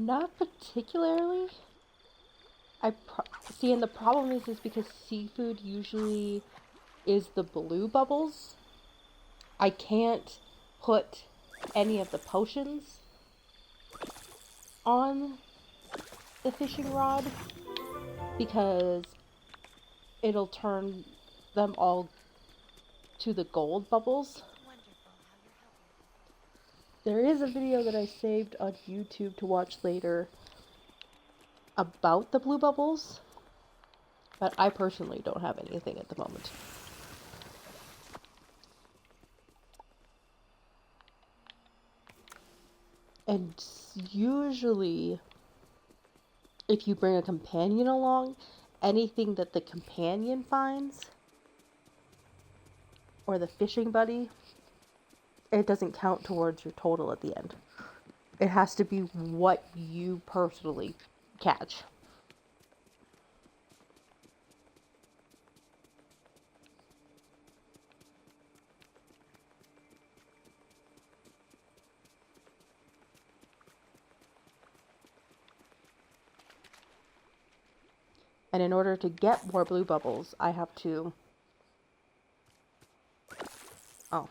Not particularly. See, and the problem is because seafood usually is the blue bubbles. I can't put any of the potions on the fishing rod because it'll turn them all to the gold bubbles. There is a video that I saved on YouTube to watch later about the blue bubbles, but I personally don't have anything at the moment. And usually, if you bring a companion along, anything that the companion finds, or the fishing buddy, it doesn't count towards your total at the end. It has to be what you personally catch. And in order to get more blue bubbles, I have to... Oh.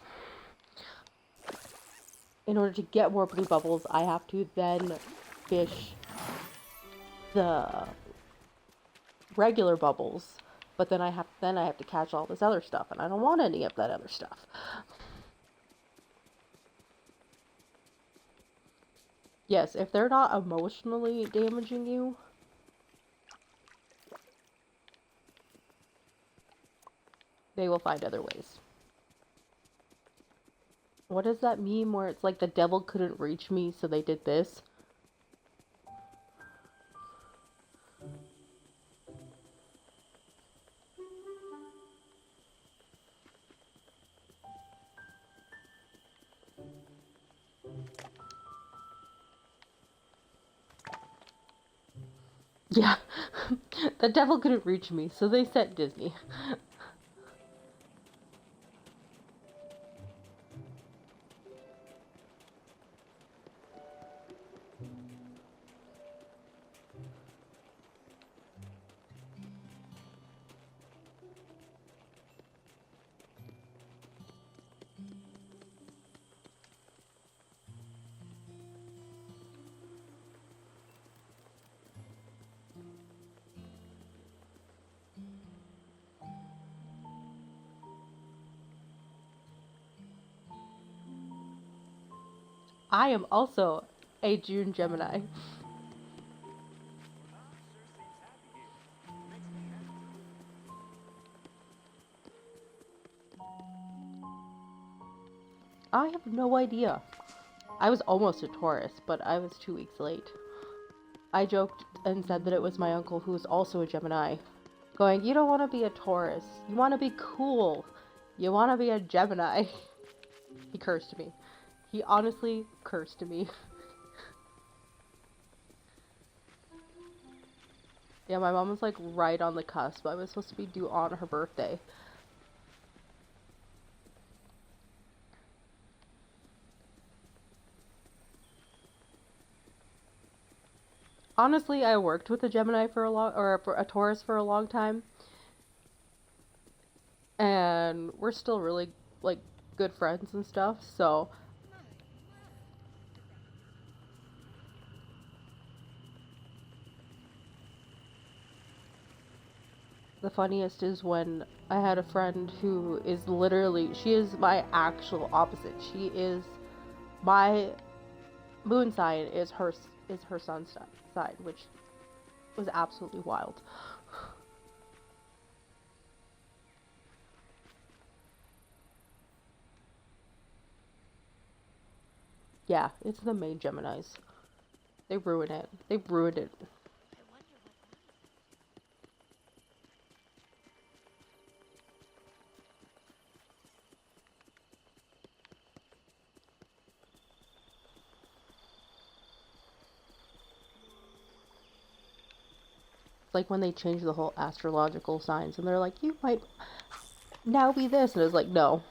In order to get more blue bubbles, I have to then fish the regular bubbles. But then I have to catch all this other stuff, and I don't want any of that other stuff. Yes, if they're not emotionally damaging you, they will find other ways. What is that meme where it's like the devil couldn't reach me, so they did this? Yeah. The devil couldn't reach me, so they sent Disney. I am also a June Gemini. I have no idea. I was almost a Taurus, but I was 2 weeks late. I joked and said that it was my uncle, who was also a Gemini, going, "You don't want to be a Taurus. You want to be cool. You want to be a Gemini." He cursed me. He honestly cursed me. Yeah, my mom was like right on the cusp. I was supposed to be due on her birthday. Honestly, I worked with a Gemini for a Taurus for a long time, and we're still really like good friends and stuff. So the funniest is when I had a friend who is literally, she is my actual opposite. She is my moon sign is her sun's sign, which was absolutely wild. Yeah, it's the main Geminis. They ruin it. They ruined it. I wonder what It's like when they change the whole astrological signs and they're like, "You might now be this," and it's like, no,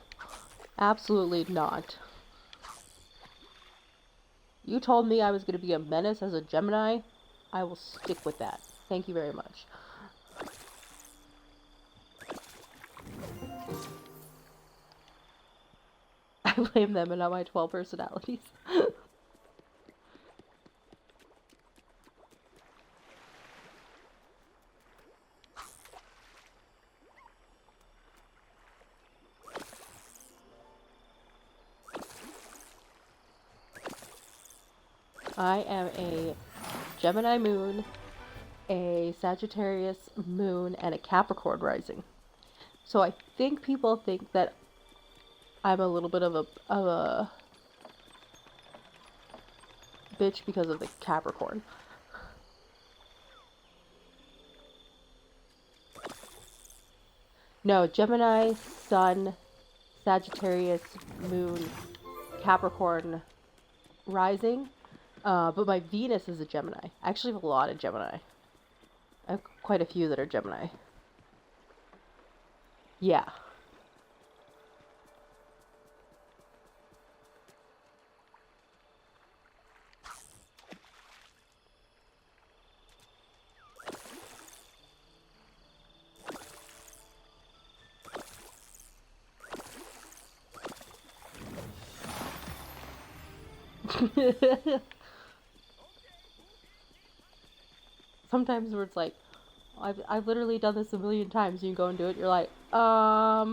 absolutely not. You told me I was going to be a menace as a Gemini. I will stick with that. Thank you very much. I blame them and not my 12 personalities. I am a Gemini moon, a Sagittarius moon, and a Capricorn rising. So I think people think that I'm a little bit of a bitch because of the Capricorn. No, Gemini, Sun, Sagittarius, Moon, Capricorn, Rising. But my Venus is a Gemini. I actually have a lot of Gemini. I have quite a few that are Gemini. Yeah. Sometimes where it's like, I've literally done this a million times. You go and do it. You're like, not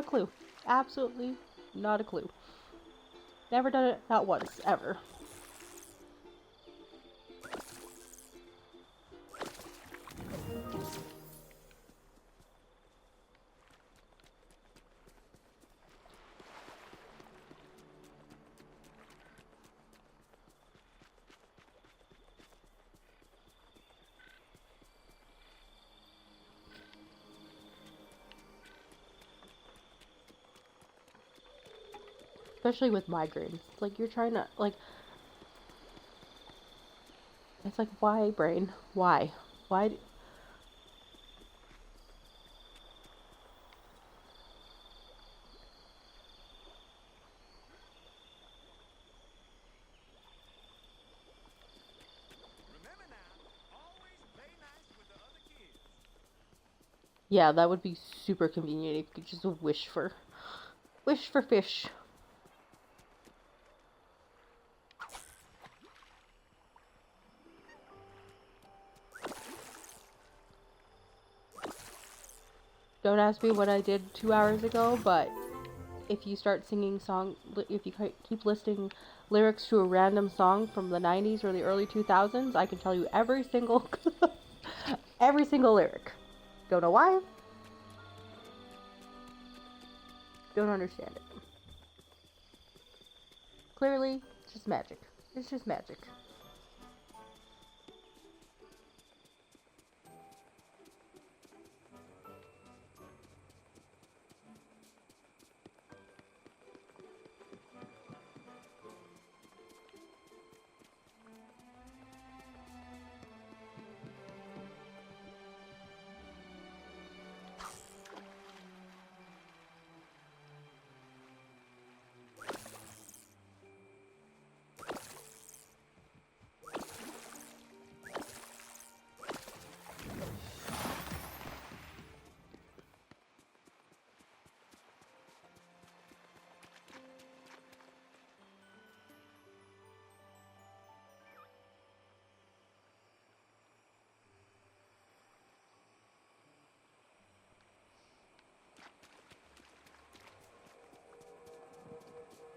a clue. Absolutely not a clue. Never done it, not once, ever. Especially with migraines. It's like you're trying to, like, It's like, why, brain? Why? Why? Remember now, always play nice with the other kids. Yeah, that would be super convenient if you could just wish for fish. Don't ask me what I did 2 hours ago, but if you start singing if you keep listing lyrics to a random song from the 90s or the early 2000s, I can tell you every single every single lyric. Don't know why. Don't understand it. Clearly, it's just magic. It's just magic.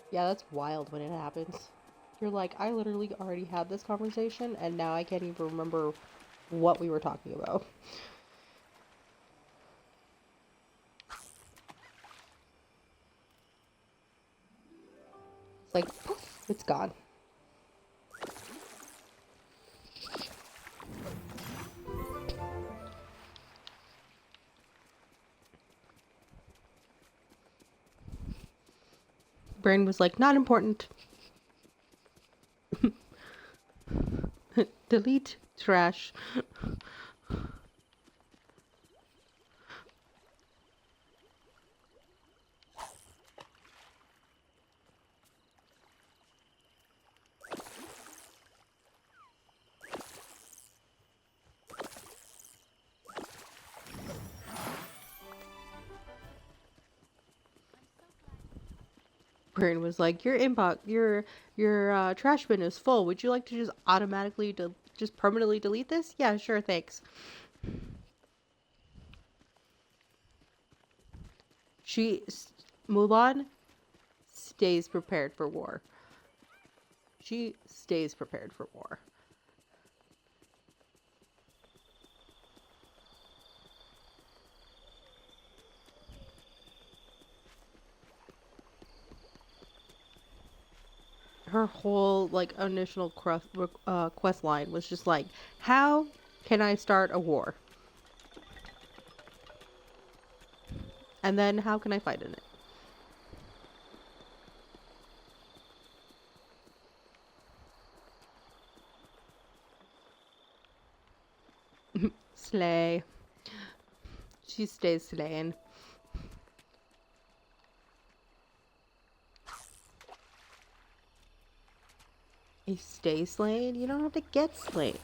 Yeah, that's wild when it happens. You're like, I literally already had this conversation, and now I can't even remember what we were talking about. It's like, poof, it's gone. Brain was like, not important. Delete trash. Brain was like, your trash bin is full. Would you like to just automatically just permanently delete this? Yeah, sure, thanks. Mulan stays prepared for war. She stays prepared for war. Her whole like initial quest line was just like, how can I start a war? And then how can I fight in it? Slay. She stays slaying. You stay slaying? You don't have to get slayed.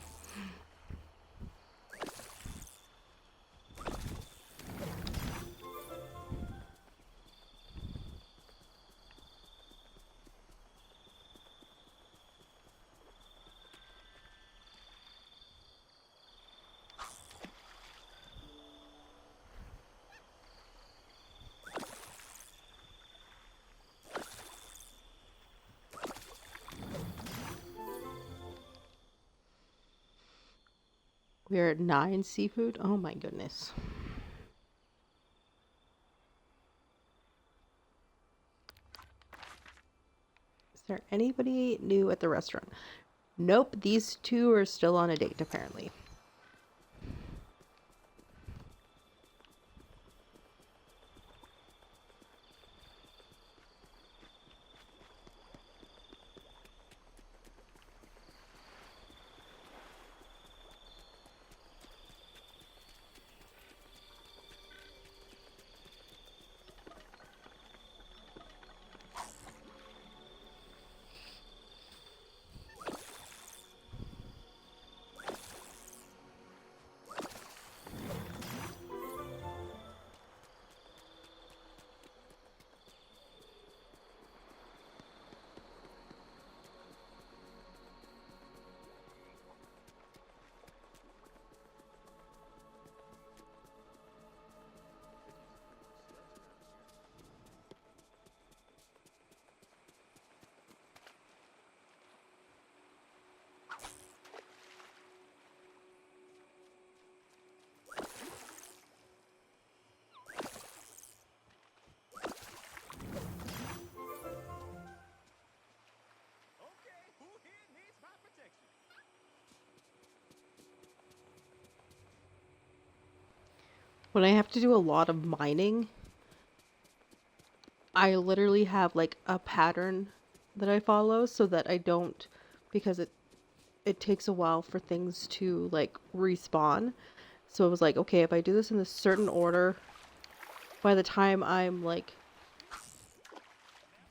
We're at 9 seafood. Oh my goodness. Is there anybody new at the restaurant? Nope, these two are still on a date apparently. When I have to do a lot of mining, I literally have like a pattern that I follow so that I don't, because it takes a while for things to like respawn. So it was like, okay, if I do this in a certain order, by the time I'm like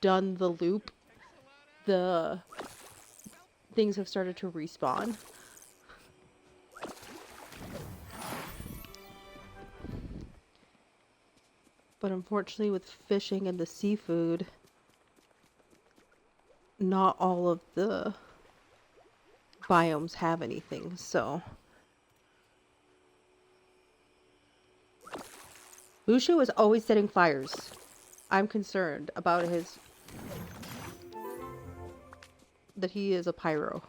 done the loop, the things have started to respawn. But unfortunately with fishing and the seafood, not all of the biomes have anything, so. Mushu is always setting fires. I'm concerned about that he is a pyro.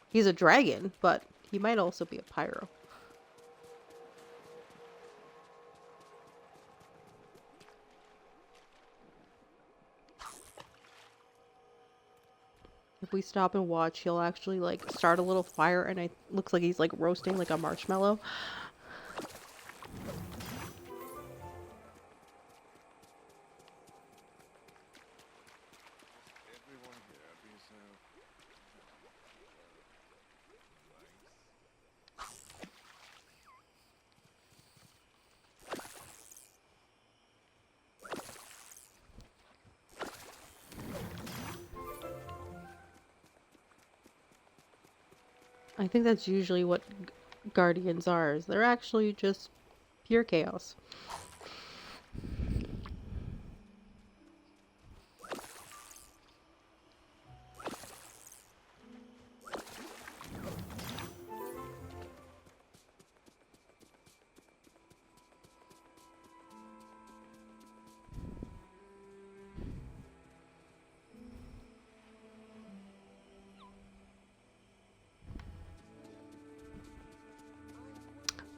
He's a dragon, but he might also be a pyro. If we stop and watch, he'll actually like start a little fire and it looks like he's like roasting like a marshmallow. Everyone happy, so. I think that's usually what guardians are. Is they're actually just pure chaos.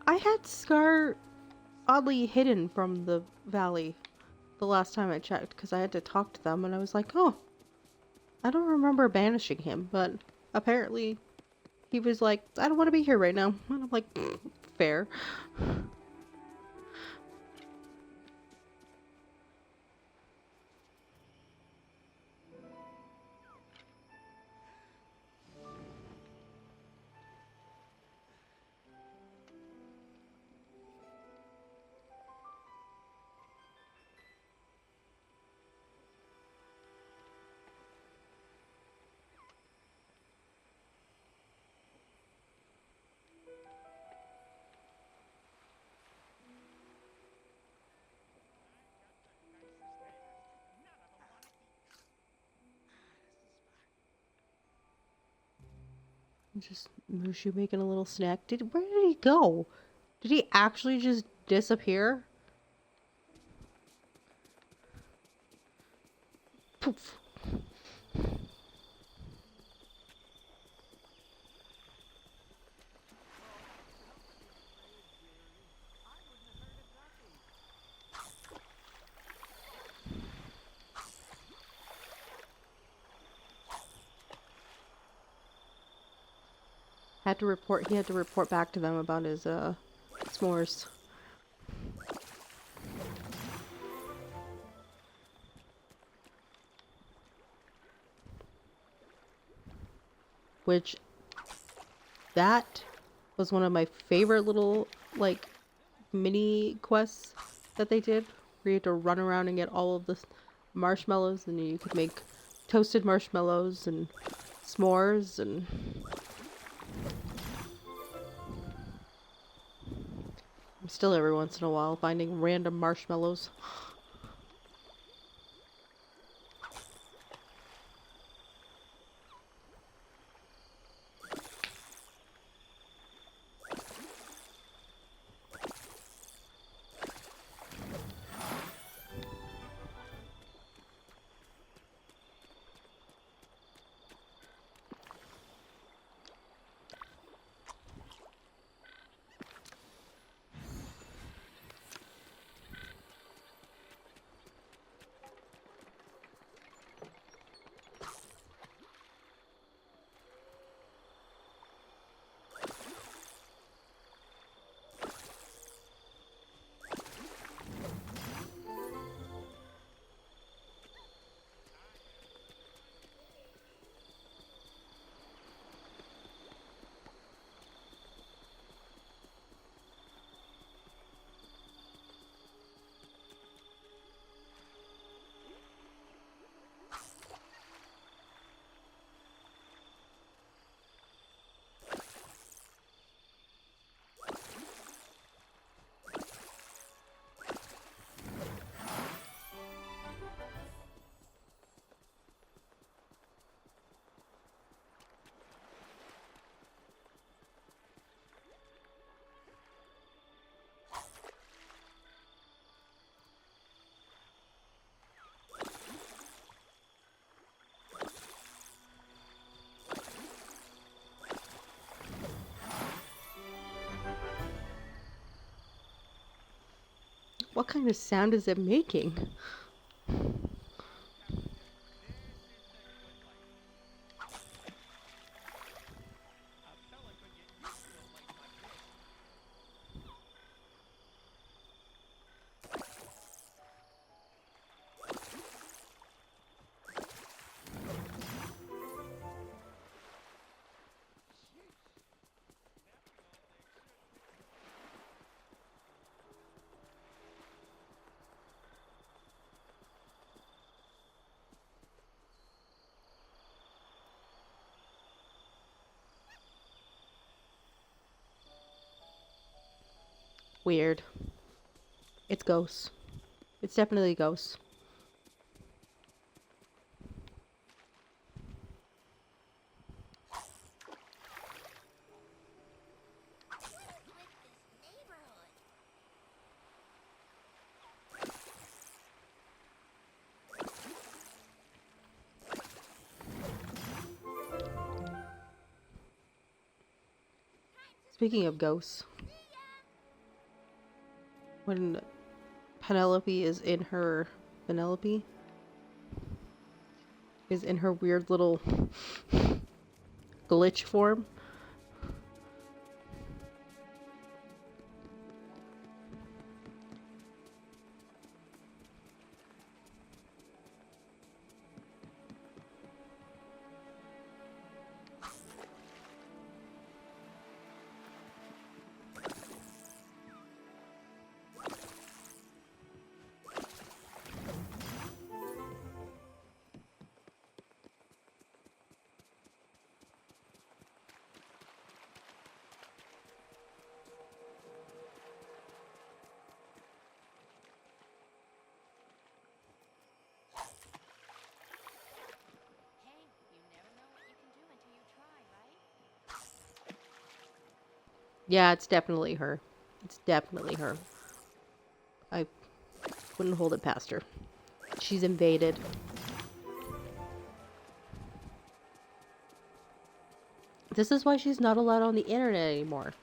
I had Scar oddly hidden from the valley the last time I checked because I had to talk to them and I was like, oh, I don't remember banishing him, but apparently he was like, I don't want to be here right now. And I'm like, fair. Just Mushu making a little snack. Where did he go? Did he actually just disappear? Poof. He had to report back to them about his s'mores. Which that was one of my favorite little like mini quests that they did, where you had to run around and get all of the marshmallows, and you could make toasted marshmallows and s'mores and I'm still every once in a while finding random marshmallows. What kind of sound is it making? Weird. It's ghosts. It's definitely ghosts. With this neighborhood. Speaking of ghosts, when Penelope is in her weird little glitch form. Hey, you never know what you can do until you try, right? Yeah, it's definitely her. It's definitely her. I wouldn't hold it past her. She's invaded. This is why she's not allowed on the internet anymore.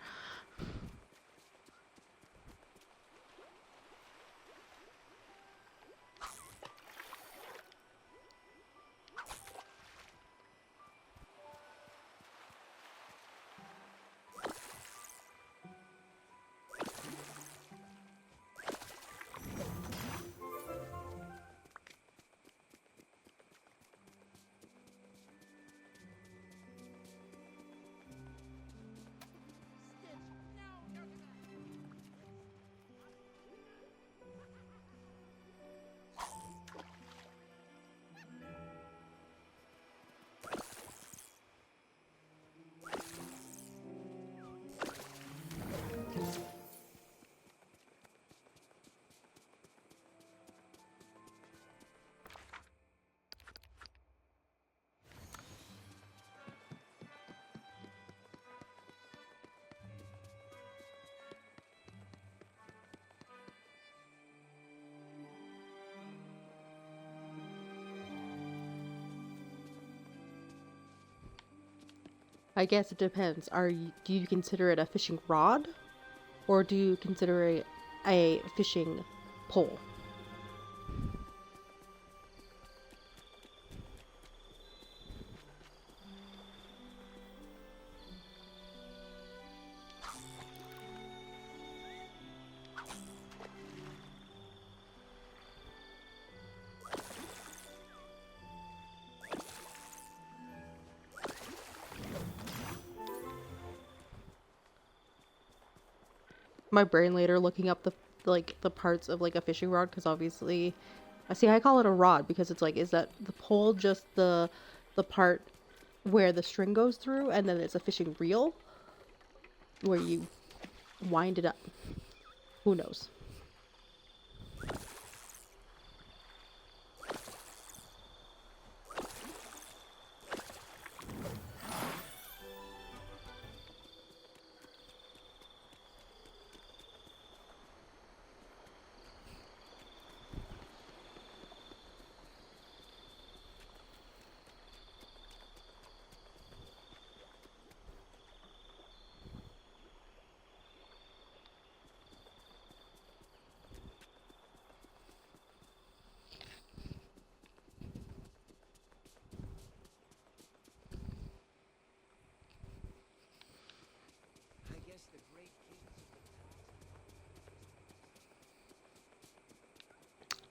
I guess it depends. Do you consider it a fishing rod, or do you consider it a fishing pole? My brain later looking up the parts of like a fishing rod, because obviously I call it a rod because it's like, is that the pole just the part where the string goes through, and then it's a fishing reel where you wind it up? Who knows?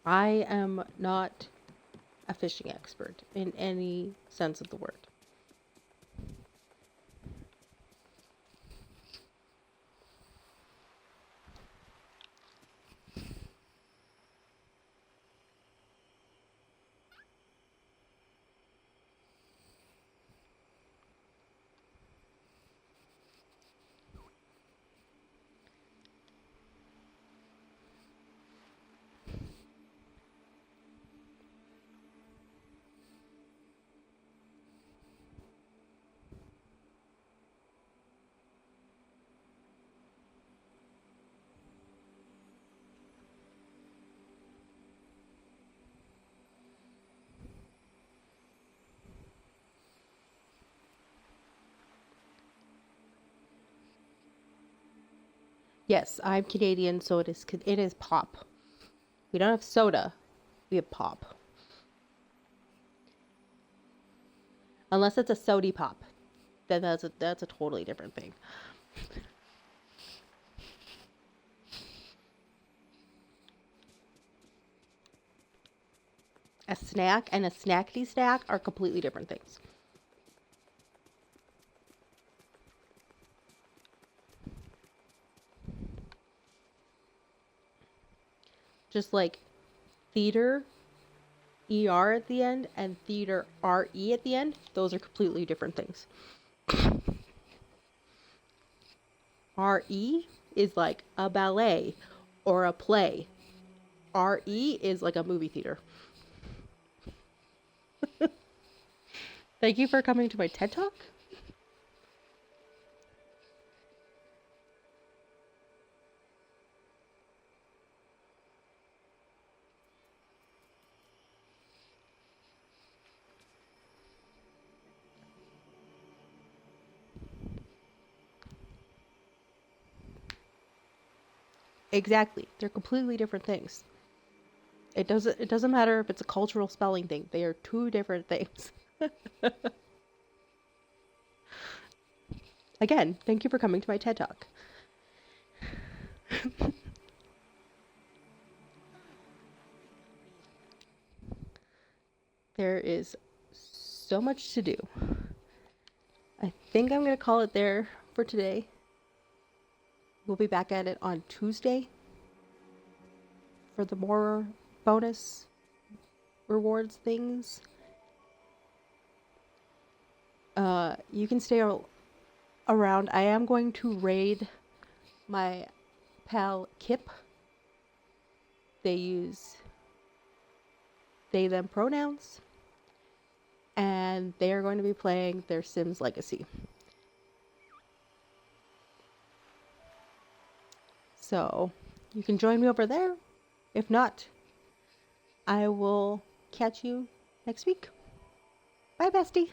I am not a fishing expert in any sense of the word. Yes, I'm Canadian, so it is pop. We don't have soda. We have pop. Unless it's a sody pop. Then that's a totally different thing. A snack and a snackety snack are completely different things. Just like theater, ER at the end, and theater, RE at the end, those are completely different things. RE is like a ballet or a play. RE is like a movie theater. Thank you for coming to my TED Talk. Exactly. They're completely different things. It doesn't matter if it's a cultural spelling thing. They are two different things. Again, thank you for coming to my TED Talk. There is so much to do. I think I'm going to call it there for today. We'll be back at it on Tuesday for the more bonus rewards things. You can stay around. I am going to raid my pal Kip. They use they them pronouns, and they are going to be playing their Sims Legacy. So you can join me over there. If not, I will catch you next week. Bye, bestie.